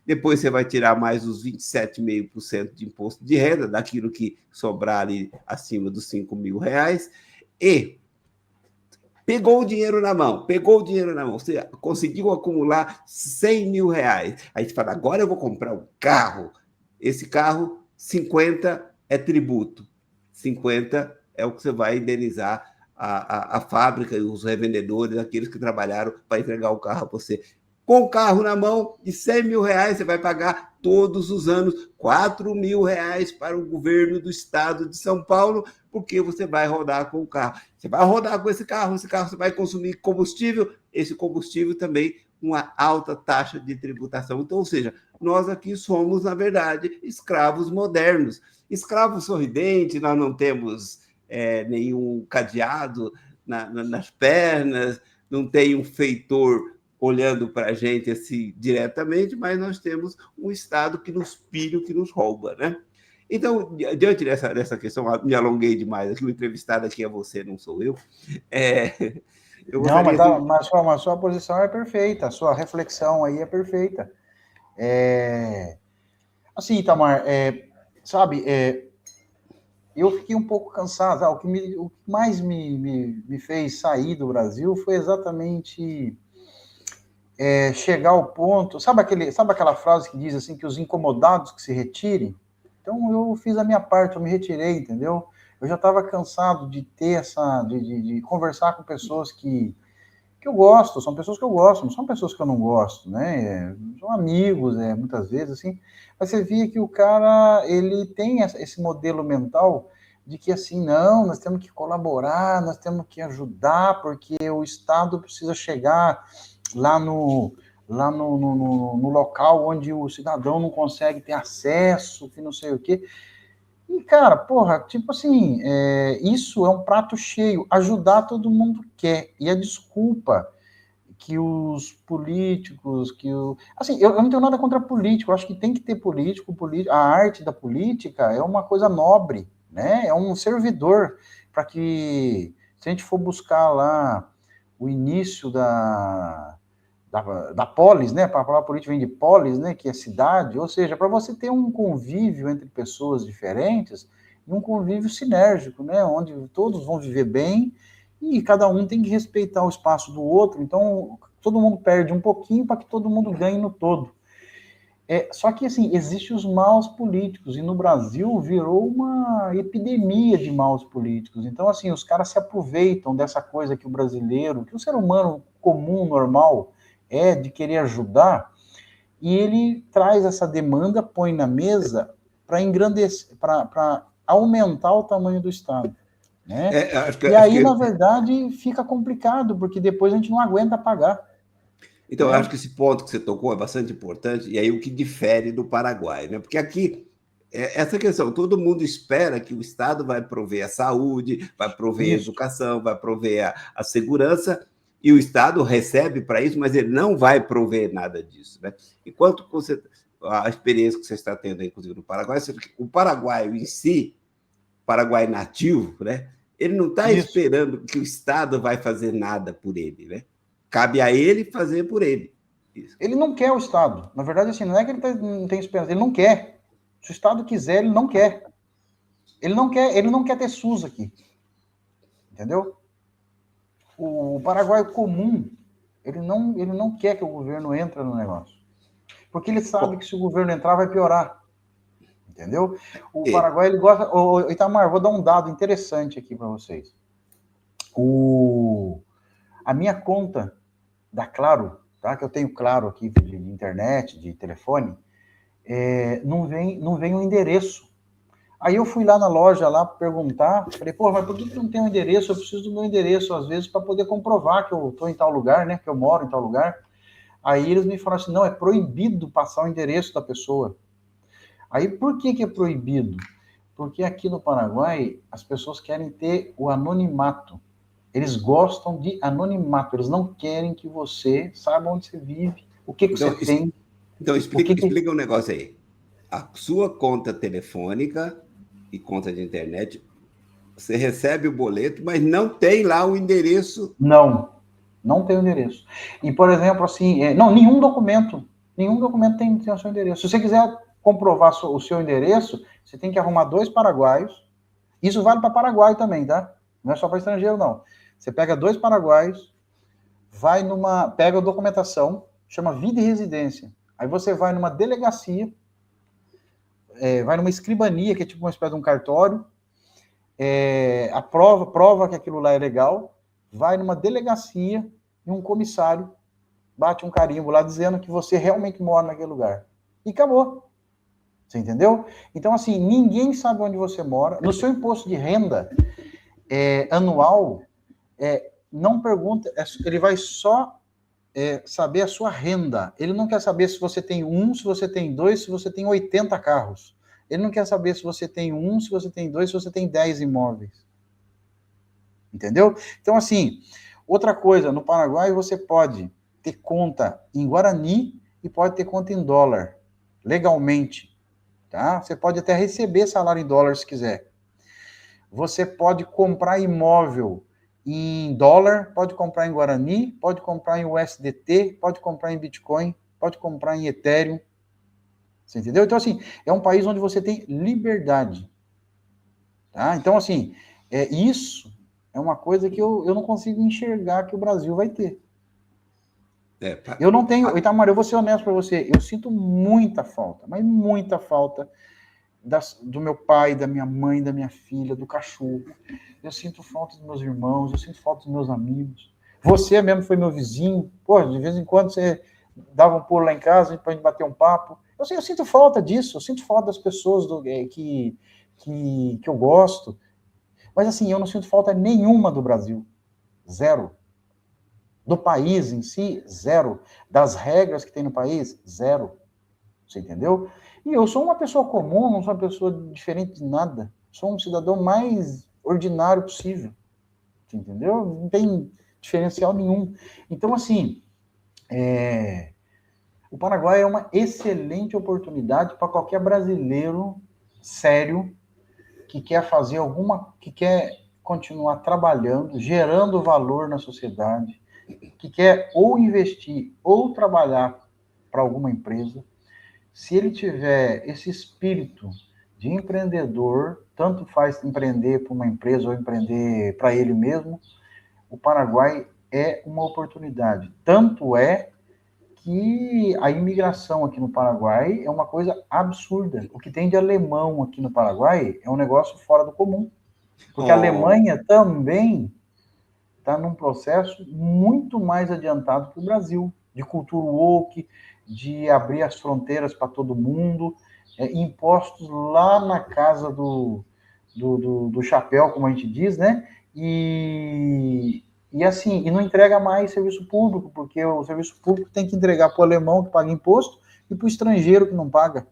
Depois você vai tirar mais os 27,5% de imposto de renda, daquilo que sobrar ali acima dos 5 mil reais. E pegou o dinheiro na mão, você conseguiu acumular 100 mil reais. Aí você fala, agora eu vou comprar um carro. Esse carro, 50 é tributo, 50 é o que você vai indenizar a fábrica e os revendedores, aqueles que trabalharam para entregar o carro a você. Com o carro na mão, de 100 mil reais, você vai pagar todos os anos 4 mil reais para o governo do estado de São Paulo, porque você vai rodar com o carro. Você vai rodar com esse carro você vai consumir combustível, esse combustível também uma alta taxa de tributação. Então, ou seja, nós aqui somos, na verdade, escravos modernos. Escravos sorridentes, nós não temos nenhum cadeado nas pernas, não tem um feitor olhando para a gente assim diretamente, mas nós temos um Estado que nos pilha, que nos rouba, né? Então, diante dessa questão, me alonguei demais aqui, o entrevistado aqui é você, não sou eu. Eu
Não,
gostaria assim,
mas sua posição é perfeita, a sua reflexão aí é perfeita. Assim, Itamar, sabe, eu fiquei um pouco cansado. O que mais me fez sair do Brasil foi exatamente chegar ao ponto. Sabe aquela frase que diz assim, que os incomodados que se retirem? Então, eu fiz a minha parte, eu me retirei, entendeu? Eu já estava cansado de ter de conversar com pessoas que eu gosto, são pessoas que eu gosto, não são pessoas que eu não gosto, né? São amigos, muitas vezes, assim. Mas você via que o cara, ele tem esse modelo mental de que, assim, não, nós temos que colaborar, nós temos que ajudar, porque o Estado precisa chegar lá no local onde o cidadão não consegue ter acesso, que não sei o quê. E, cara, porra, tipo assim, isso é um prato cheio. Ajudar todo mundo quer. E a desculpa que os políticos, assim, eu não tenho nada contra político, eu acho que tem que ter político, a arte da política é uma coisa nobre, né? É um servidor para que, se a gente for buscar lá o início da polis, né? A palavra política vem de polis, né? Que é cidade, ou seja, para você ter um convívio entre pessoas diferentes, e um convívio sinérgico, né? Onde todos vão viver bem e cada um tem que respeitar o espaço do outro, então todo mundo perde um pouquinho para que todo mundo ganhe no todo. Só que, assim, existem os maus políticos, e no Brasil virou uma epidemia de maus políticos. Então, assim, os caras se aproveitam dessa coisa que o brasileiro, que o ser humano comum, normal, de querer ajudar, e ele traz essa demanda, põe na mesa para engrandecer, para aumentar o tamanho do Estado. Né? E aí, na verdade, fica complicado, porque depois a gente não aguenta pagar.
Então, eu acho que esse ponto que você tocou é bastante importante, e aí o que difere do Paraguai, né? Porque aqui, essa questão, todo mundo espera que o Estado vai prover a saúde, vai prover a educação, vai prover a segurança, e o Estado recebe para isso, mas ele não vai prover nada disso, né? Enquanto a experiência que você está tendo, inclusive, no Paraguai, o paraguaio em si, Paraguai nativo, né? Ele não está esperando que o Estado vai fazer nada por ele, né? Cabe a ele fazer por ele.
Isso. Ele não quer o Estado. Na verdade, assim, não é que ele não tem esperança, ele não quer. Se o Estado quiser, ele não quer. Ele não quer ter SUS aqui. Entendeu? O Paraguai comum, ele não quer que o governo entre no negócio. Porque ele sabe que se o governo entrar, vai piorar. Entendeu? O Paraguai, ele gosta... Itamar, vou dar um dado interessante aqui para vocês. A minha conta da Claro, tá? Que eu tenho Claro aqui de internet, de telefone, não vem o endereço. Aí eu fui lá na loja lá perguntar, falei, pô, mas por que não tem um endereço? Eu preciso do meu endereço, às vezes, para poder comprovar que eu estou em tal lugar, né? Que eu moro em tal lugar. Aí eles me falaram assim, não, é proibido passar o endereço da pessoa. Aí por que é proibido? Porque aqui no Paraguai as pessoas querem ter o anonimato. Eles gostam de anonimato, eles não querem que você saiba onde você vive, o que você tem.
Então explica um negócio aí. A sua conta telefônica e conta de internet, você recebe o boleto, mas não tem lá o endereço.
Não tem o endereço. E, por exemplo, assim, nenhum documento tem o seu endereço. Se você quiser comprovar o seu endereço, você tem que arrumar 2 paraguaios. Isso vale para Paraguai também, tá? Não é só para estrangeiro, não. Você pega 2 paraguaios, pega a documentação, chama vida e residência. Aí você vai numa delegacia, vai numa escribania, que é tipo uma espécie de um cartório, prova que aquilo lá é legal, vai numa delegacia e um comissário bate um carimbo lá dizendo que você realmente mora naquele lugar. E acabou. Você entendeu? Então, assim, ninguém sabe onde você mora. No seu imposto de renda anual, não pergunta, ele vai só saber a sua renda. Ele não quer saber se você tem 1, se você tem 2, se você tem 80 carros. Ele não quer saber se você tem 1, se você tem 2, se você tem 10 imóveis. Entendeu? Então, assim, outra coisa, no Paraguai você pode ter conta em Guarani e pode ter conta em dólar, legalmente. Tá? Você pode até receber salário em dólar se quiser. Você pode comprar imóvel em dólar, pode comprar em Guarani, pode comprar em USDT, pode comprar em Bitcoin, pode comprar em Ethereum. Você entendeu? Então, assim, é um país onde você tem liberdade. Tá? Então, assim, isso é uma coisa que eu não consigo enxergar que o Brasil vai ter. Eu não tenho... Itamar, eu vou ser honesto para você, eu sinto muita falta, mas muita falta do meu pai, da minha mãe, da minha filha, do cachorro. Eu sinto falta dos meus irmãos, eu sinto falta dos meus amigos. Você mesmo foi meu vizinho. Pô, de vez em quando você dava um pulo lá em casa pra gente bater um papo. Eu sinto falta disso, eu sinto falta das pessoas que eu gosto. Mas assim, eu não sinto falta nenhuma do Brasil. Zero. Do país em si, zero. Das regras que tem no país, zero. Você entendeu? E eu sou uma pessoa comum, não sou uma pessoa diferente de nada. Sou um cidadão mais ordinário possível. Você entendeu? Não tem diferencial nenhum. Então, assim, o Paraguai é uma excelente oportunidade para qualquer brasileiro sério que quer fazer que quer continuar trabalhando, gerando valor na sociedade, que quer ou investir ou trabalhar para alguma empresa. Se ele tiver esse espírito de empreendedor, tanto faz empreender para uma empresa ou empreender para ele mesmo, o Paraguai é uma oportunidade. Tanto é que a imigração aqui no Paraguai é uma coisa absurda. O que tem de alemão aqui no Paraguai é um negócio fora do comum. Porque a Alemanha também está num processo muito mais adiantado que o Brasil, de cultura woke, de abrir as fronteiras para todo mundo, impostos lá na casa do chapéu, como a gente diz, né? E assim, e não entrega mais serviço público, porque o serviço público tem que entregar para o alemão que paga imposto e para o estrangeiro que não paga.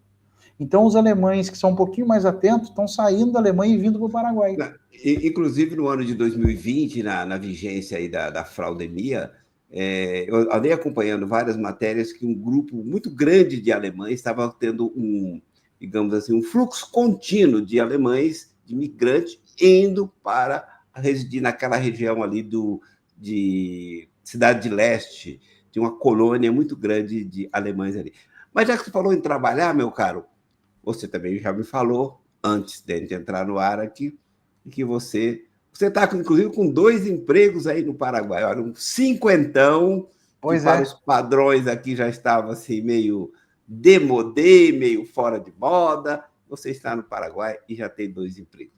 Então, os alemães que são um pouquinho mais atentos estão saindo da Alemanha e vindo para o Paraguai.
Inclusive, no ano de 2020, na vigência aí da fraudemia, eu andei acompanhando várias matérias que um grupo muito grande de alemães estava tendo digamos assim, um fluxo contínuo de alemães, de migrantes, indo para residir naquela região ali de Cidade de Leste, de uma colônia muito grande de alemães ali. Mas já que você falou em trabalhar, meu caro, você também já me falou, antes de a gente entrar no ar aqui, que você está, inclusive, com 2 empregos aí no Paraguai. Olha, um cinquentão, que
Pois
para
é.
os padrões aqui já estava assim, meio demodê, meio fora de moda. Você está no Paraguai e já tem 2 empregos.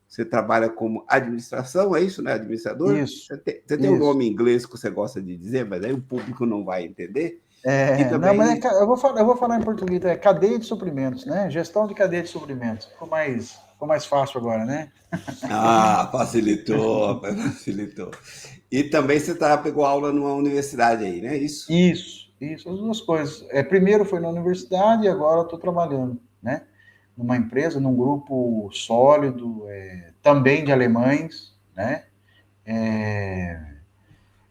Você trabalha como administração, é isso, né? Administrador?
Isso,
Você tem um
isso.
nome em inglês que você gosta de dizer, mas aí o público não vai entender. E
Não, mas
também.
eu vou falar em português, é cadeia de suprimentos, né? Gestão de cadeia de suprimentos. Ficou mais fácil agora, né?
Ah, facilitou, facilitou. E também você pegou aula numa universidade aí, né? Isso?
Isso, as duas coisas. Primeiro foi na universidade e agora estou trabalhando, né? Numa empresa, num grupo sólido, também de alemães, né? É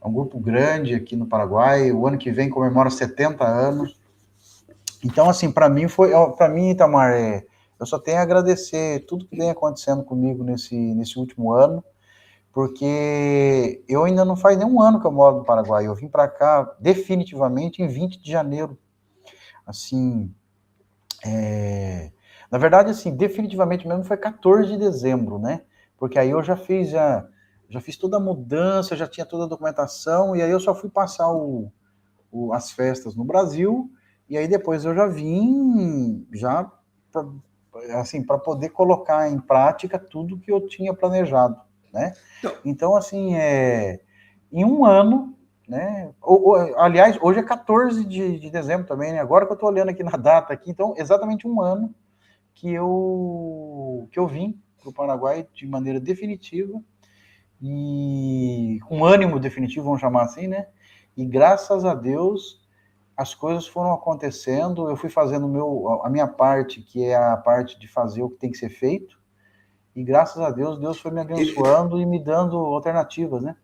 um grupo grande aqui no Paraguai. O ano que vem comemora 70 anos. Então, assim, para mim, Itamar, eu só tenho a agradecer tudo que vem acontecendo comigo nesse último ano, porque eu ainda não faz nem um ano que eu moro no Paraguai. Eu vim para cá definitivamente em 20 de janeiro. Assim, na verdade, assim, definitivamente mesmo foi 14 de dezembro, né? Porque aí eu já fiz toda a mudança, já tinha toda a documentação, e aí eu só fui passar as festas no Brasil, e aí depois eu já vim, já, assim, para poder colocar em prática tudo que eu tinha planejado, né?
Então,
Então, assim, em um ano, né? Aliás, hoje é 14 de dezembro também, né? Agora que eu estou olhando aqui na data aqui, então, exatamente um ano que eu vim para o Paraguai de maneira definitiva e com ânimo definitivo, vamos chamar assim, né? E graças a Deus as coisas foram acontecendo, eu fui fazendo a minha parte, que é a parte de fazer o que tem que ser feito, e graças a Deus, Deus foi me abençoando e me dando alternativas, né?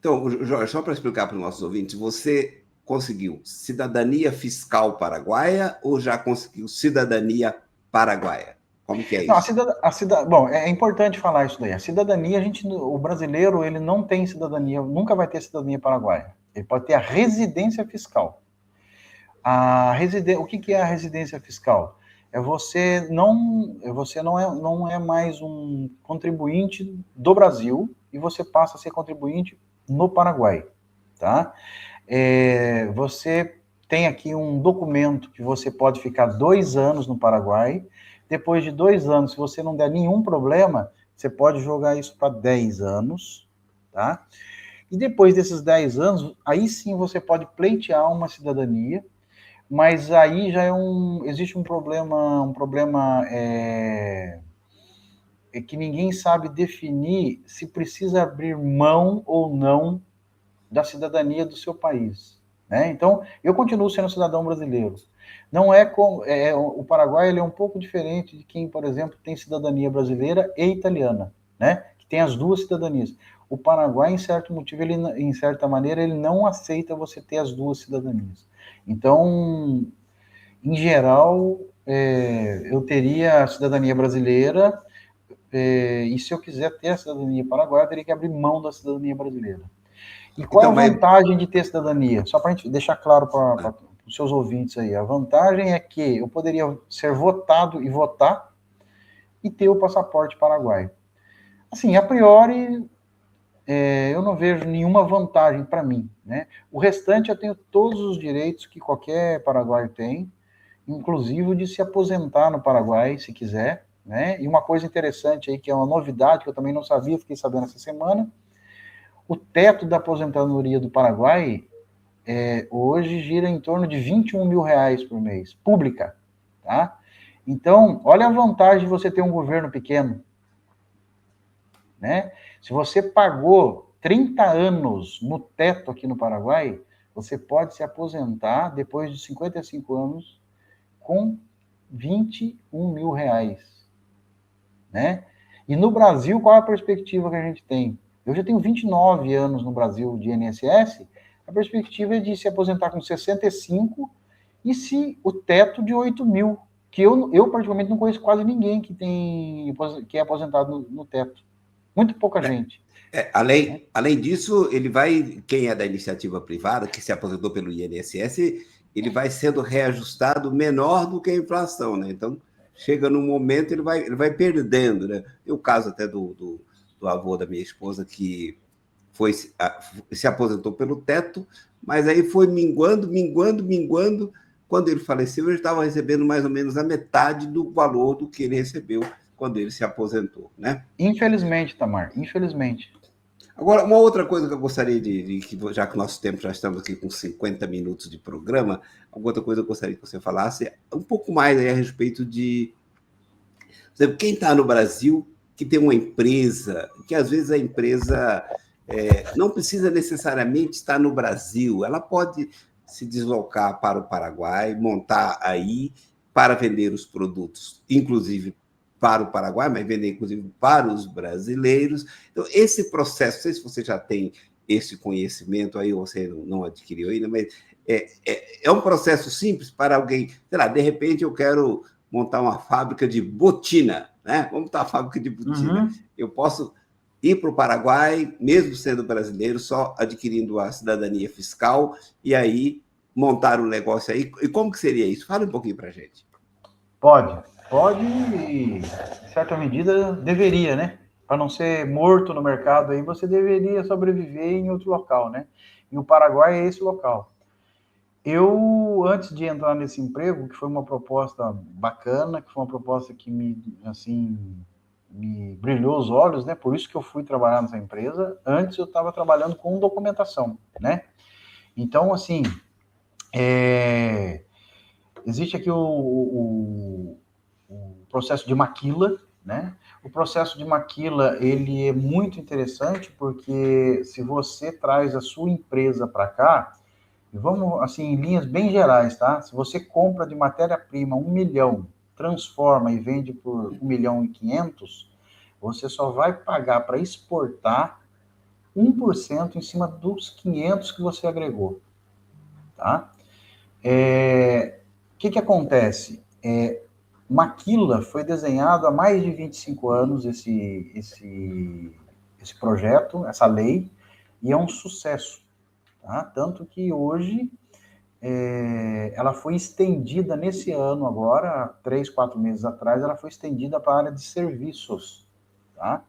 então, Jorge, só para explicar para os nossos ouvintes, você conseguiu cidadania fiscal paraguaia ou já conseguiu cidadania paraguaia? Como que é
Não,
isso?
bom, é importante falar isso daí. A cidadania, o brasileiro, ele não tem cidadania, nunca vai ter cidadania paraguaia. Ele pode ter a residência fiscal. O que é a residência fiscal? Você não é mais um contribuinte do Brasil e você passa a ser contribuinte no Paraguai, tá? Você tem aqui um documento que você pode ficar 2 anos no Paraguai. Depois de 2 anos, se você não der nenhum problema, você pode jogar isso para 10 anos, tá? E depois desses 10 anos, aí sim você pode pleitear uma cidadania, mas aí já existe um problema que ninguém sabe definir se precisa abrir mão ou não da cidadania do seu país, né? Então, eu continuo sendo cidadão brasileiro. Não é como o Paraguai, ele é um pouco diferente de quem, por exemplo, tem cidadania brasileira e italiana, né? Que tem as duas cidadanias. O Paraguai, em certo motivo, em certa maneira, ele não aceita você ter as duas cidadanias. Então, em geral, eu teria a cidadania brasileira, e se eu quiser ter a cidadania paraguaia, eu teria que abrir mão da cidadania brasileira. E qual é a
Então, mas.
vantagem de ter cidadania? Só para a gente deixar claro para os seus ouvintes aí. A vantagem é que eu poderia ser votado e votar e ter o passaporte paraguaio. Assim, a priori, eu não vejo nenhuma vantagem para mim, né? O restante eu tenho todos os direitos que qualquer paraguaio tem, inclusive o de se aposentar no Paraguai, se quiser, né? E uma coisa interessante aí, que é uma novidade, que eu também não sabia, fiquei sabendo essa semana, o teto da aposentadoria do Paraguai hoje gira em torno de 21 mil reais por mês, pública, tá? Então, olha a vantagem de você ter um governo pequeno, né? Se você pagou 30 anos no teto aqui no Paraguai, você pode se aposentar depois de 55 anos com 21 mil reais, né? E no Brasil, qual é a perspectiva que a gente tem? Eu já tenho 29 anos no Brasil de INSS, a perspectiva é de se aposentar com 65 e se o teto de 8 mil, que eu particularmente não conheço quase ninguém que é aposentado no teto, Muito pouca gente.
Além disso, quem é da iniciativa privada, que se aposentou pelo INSS, ele vai sendo reajustado menor do que a inflação, né? Então, chega num momento, ele vai perdendo, né? Tem o caso até do avô da minha esposa, que se aposentou pelo teto, mas aí foi minguando. Quando ele faleceu, ele estava recebendo mais ou menos a metade do valor do que ele recebeu quando ele se aposentou, né?
Infelizmente, Tamar, infelizmente.
Agora, uma outra coisa que eu gostaria já que o nosso tempo já estamos aqui com 50 minutos de programa, alguma outra coisa que eu gostaria que você falasse um pouco mais aí a respeito de, por exemplo, quem está no Brasil que tem uma empresa, que às vezes a empresa não precisa necessariamente estar no Brasil, ela pode se deslocar para o Paraguai, montar aí para vender os produtos, inclusive para o Paraguai, mas vender inclusive para os brasileiros. Então, esse processo, não sei se você já tem esse conhecimento aí, ou você não adquiriu ainda, mas é um processo simples para alguém, sei lá, de repente eu quero montar uma fábrica de botina, né? Vamos montar uma fábrica de botina.
Uhum.
Eu posso ir para o Paraguai, mesmo sendo brasileiro, só adquirindo a cidadania fiscal, e aí montar um negócio aí. E como que seria isso? Fala um pouquinho para a gente.
Pode, e, em certa medida, deveria, né? Para não ser morto no mercado aí, você deveria sobreviver em outro local, né? E o Paraguai é esse local. Eu, antes de entrar nesse emprego, que foi uma proposta bacana, que foi uma proposta que me brilhou os olhos, né? Por isso que eu fui trabalhar nessa empresa. Antes eu estava trabalhando com documentação, né? Então, assim, existe aqui o processo de maquila, né? O processo de maquila, ele é muito interessante porque se você traz a sua empresa para cá, vamos, assim, em linhas bem gerais, tá? Se você compra de matéria-prima 1 milhão, transforma e vende por 1.500.000, você só vai pagar para exportar 1% em cima dos 500 que você agregou, tá? O que acontece? Maquila foi desenhado há mais de 25 anos, esse projeto, essa lei, e é um sucesso. Tá? Tanto que hoje ela foi estendida nesse ano agora, há 3, 4 meses atrás, ela foi estendida para a área de serviços. Tá?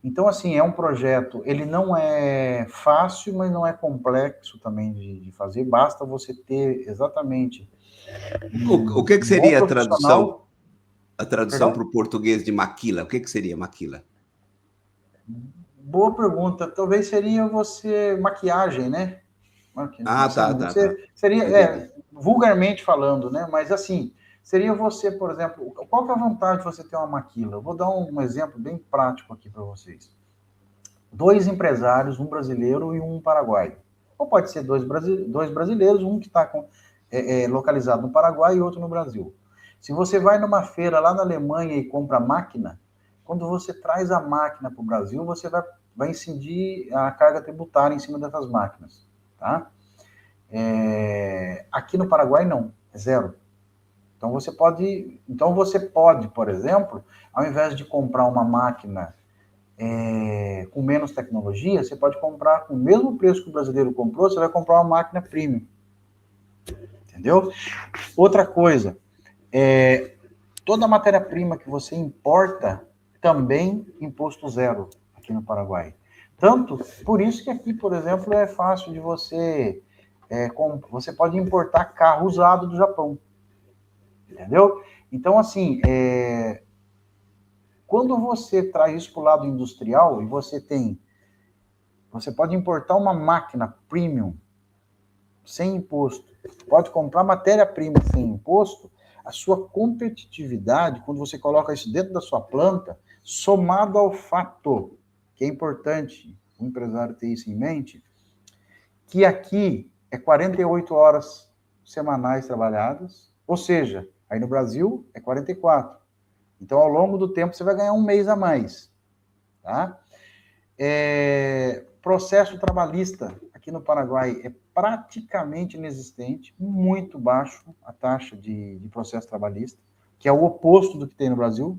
Então, assim, é um projeto, ele não é fácil, mas não é complexo também de fazer, basta você ter exatamente
O que seria a tradução? A tradução
Perdão?
para o português de maquila. O que seria maquila?
Boa pergunta. Talvez seria você maquiagem, né? Assim,
Tá.
seria, vulgarmente falando, né? Mas assim, seria você, por exemplo, qual que é a vantagem de você ter uma maquila? Eu vou dar um exemplo bem prático aqui para vocês. 2 empresários, um brasileiro e um paraguaio. Ou pode ser dois brasileiros, um que está localizado no Paraguai e outro no Brasil. Se você vai numa feira lá na Alemanha e compra máquina, quando você traz a máquina para o Brasil, você vai incidir a carga tributária em cima dessas máquinas. Tá? Aqui no Paraguai, não, é zero. Então você pode, por exemplo, ao invés de comprar uma máquina com menos tecnologia, você pode comprar com o mesmo preço que o brasileiro comprou, você vai comprar uma máquina premium. Entendeu? Outra coisa, toda matéria-prima que você importa, também imposto zero aqui no Paraguai. Tanto, por isso que aqui, por exemplo, é fácil de você... você pode importar carro usado do Japão. Entendeu? Então, assim, quando você traz isso para o lado industrial, e você pode importar uma máquina premium sem imposto, pode comprar matéria-prima sem imposto, a sua competitividade, quando você coloca isso dentro da sua planta, somado ao fato, que é importante o empresário ter isso em mente, que aqui é 48 horas semanais trabalhadas, ou seja, aí no Brasil é 44. Então, ao longo do tempo, você vai ganhar um mês a mais. Tá? Processo trabalhista aqui no Paraguai é praticamente inexistente, muito baixo a taxa de processo trabalhista, que é o oposto do que tem no Brasil.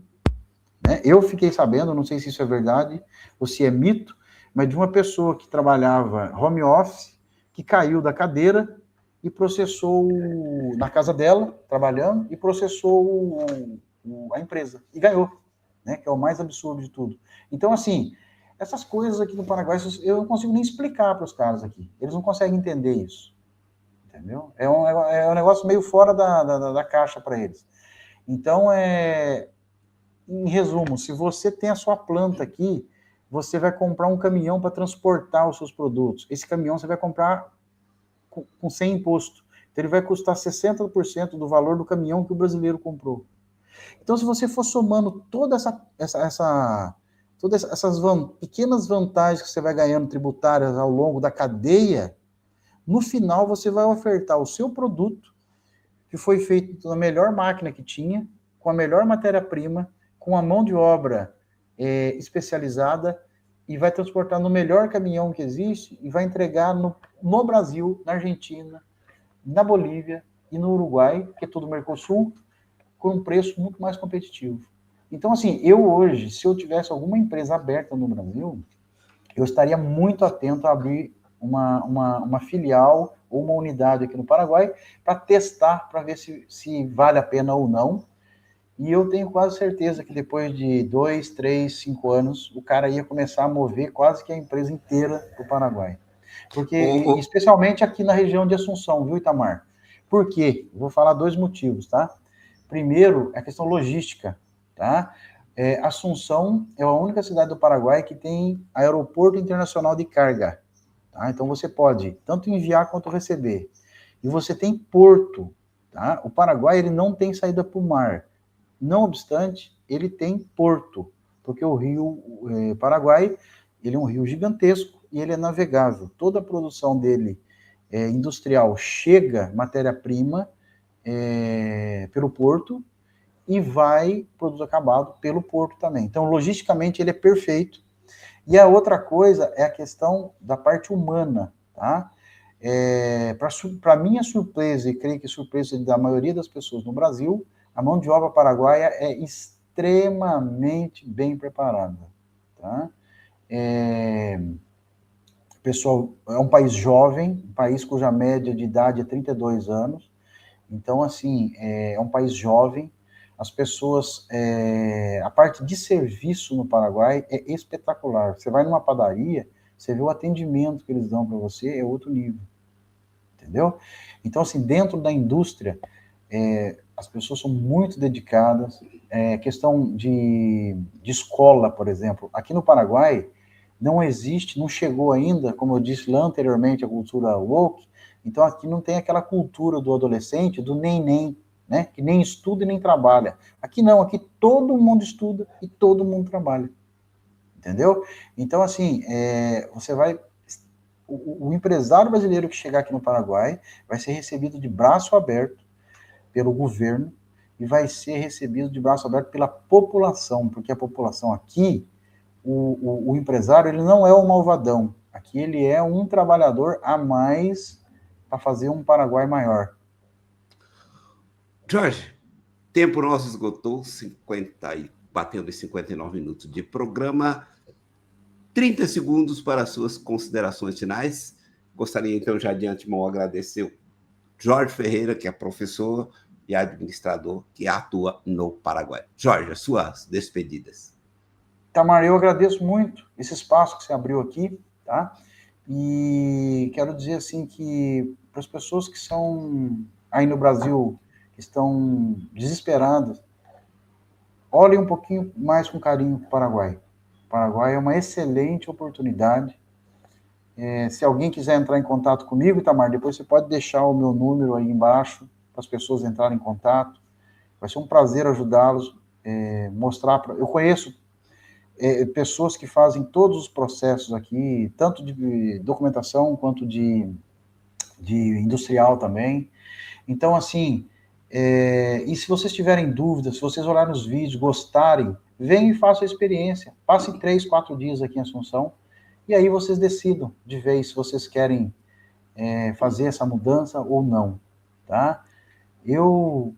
né? Eu fiquei sabendo, não sei se isso é verdade ou se é mito, mas de uma pessoa que trabalhava home office, que caiu da cadeira e processou na casa dela, trabalhando, e processou a empresa, e ganhou, né? Que é o mais absurdo de tudo. Então, assim, essas coisas aqui no Paraguai, eu não consigo nem explicar para os caras aqui. Eles não conseguem entender isso, entendeu? É um negócio meio fora da caixa para eles. Então, em resumo, se você tem a sua planta aqui, você vai comprar um caminhão para transportar os seus produtos. Esse caminhão você vai comprar sem imposto. Então, ele vai custar 60% do valor do caminhão que o brasileiro comprou. Então, se você for somando todas essas pequenas vantagens que você vai ganhando tributárias ao longo da cadeia, no final você vai ofertar o seu produto, que foi feito na melhor máquina que tinha, com a melhor matéria-prima, com a mão de obra especializada, e vai transportar no melhor caminhão que existe, e vai entregar no Brasil, na Argentina, na Bolívia e no Uruguai, que é todo o Mercosul, com um preço muito mais competitivo. Então, assim, eu hoje, se eu tivesse alguma empresa aberta no Brasil, eu estaria muito atento a abrir uma filial ou uma unidade aqui no Paraguai para testar, para ver se vale a pena ou não. E eu tenho quase certeza que depois de 2, 3, 5 anos, o cara ia começar a mover quase que a empresa inteira do Paraguai. Porque, especialmente aqui na região de Assunção, viu, Itamar? Por quê? Vou falar 2 motivos, tá? Primeiro, é a questão logística, tá? Assunção é a única cidade do Paraguai que tem aeroporto internacional de carga, tá? Então você pode tanto enviar quanto receber. E você tem porto, tá? O Paraguai ele não tem saída para o mar. Não obstante, ele tem porto, porque o rio Paraguai ele é um rio gigantesco e ele é navegável. Toda a produção dele industrial chega matéria-prima pelo porto e vai produto acabado pelo porto também. Então, logisticamente, ele é perfeito. E a outra coisa é a questão da parte humana, tá? Para minha surpresa, e creio que surpresa da maioria das pessoas no Brasil, a mão de obra paraguaia é extremamente bem preparada, tá? Pessoal, é um país jovem, um país cuja média de idade é 32 anos, então, assim, é um país jovem, as pessoas, a parte de serviço no Paraguai é espetacular. Você vai numa padaria, você vê o atendimento que eles dão para você, é outro nível, entendeu? Então, assim, dentro da indústria, as pessoas são muito dedicadas. Questão de escola, por exemplo, aqui no Paraguai, não existe, não chegou ainda, como eu disse lá anteriormente, a cultura woke. Então, aqui não tem aquela cultura do adolescente, do nem, né? Que nem estuda e nem trabalha. Aqui não, aqui todo mundo estuda e todo mundo trabalha. Entendeu? Então, assim, você vai... O empresário brasileiro que chegar aqui no Paraguai vai ser recebido de braço aberto pelo governo e vai ser recebido de braço aberto pela população, porque a população aqui, o empresário, ele não é um malvadão. Aqui ele é um trabalhador a mais para fazer um Paraguai maior.
Jorge, tempo nosso esgotou, batendo em 59 minutos de programa. 30 segundos para as suas considerações finais. Gostaria, então, já de antemão agradecer o Jorge Ferreira, que é professor e administrador que atua no Paraguai. Jorge, as suas despedidas.
Tamar, eu agradeço muito esse espaço que você abriu aqui, tá? E quero dizer, assim, que para as pessoas que são aí no Brasil, que estão desesperadas, olhem um pouquinho mais com carinho para o Paraguai. O Paraguai é uma excelente oportunidade. Se alguém quiser entrar em contato comigo, Itamar, depois você pode deixar o meu número aí embaixo para as pessoas entrarem em contato. Vai ser um prazer ajudá-los, mostrar. Eu conheço pessoas que fazem todos os processos aqui, tanto de documentação quanto de industrial também. Então, assim, e se vocês tiverem dúvidas, se vocês olharem os vídeos, gostarem, venham e façam a experiência. Passem 3, 4 dias aqui em Assunção, e aí vocês decidam de vez se vocês querem fazer essa mudança ou não, tá? Eu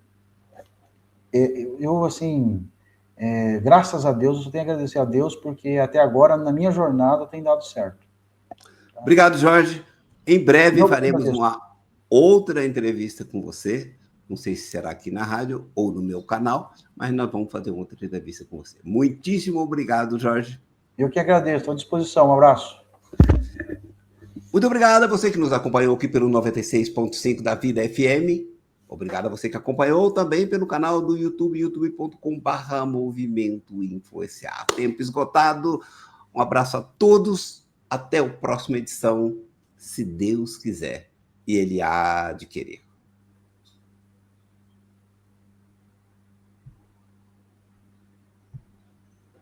assim, Graças a Deus, eu só tenho a agradecer a Deus, porque até agora, na minha jornada, tem dado certo.
Tá? Obrigado, Jorge. Em breve
Eu
faremos uma outra entrevista com você. Não sei se será aqui na rádio ou no meu canal, mas nós vamos fazer outra entrevista com você. Muitíssimo obrigado, Jorge.
Eu que agradeço, estou à disposição. Um abraço.
Muito obrigado a você que nos acompanhou aqui pelo 96.5 da Vida FM. Obrigado a você que acompanhou também pelo canal do YouTube, youtube.com/Movimento Influenciar. Tempo esgotado. Um abraço a todos. Até a próxima edição, se Deus quiser. E Ele há de querer.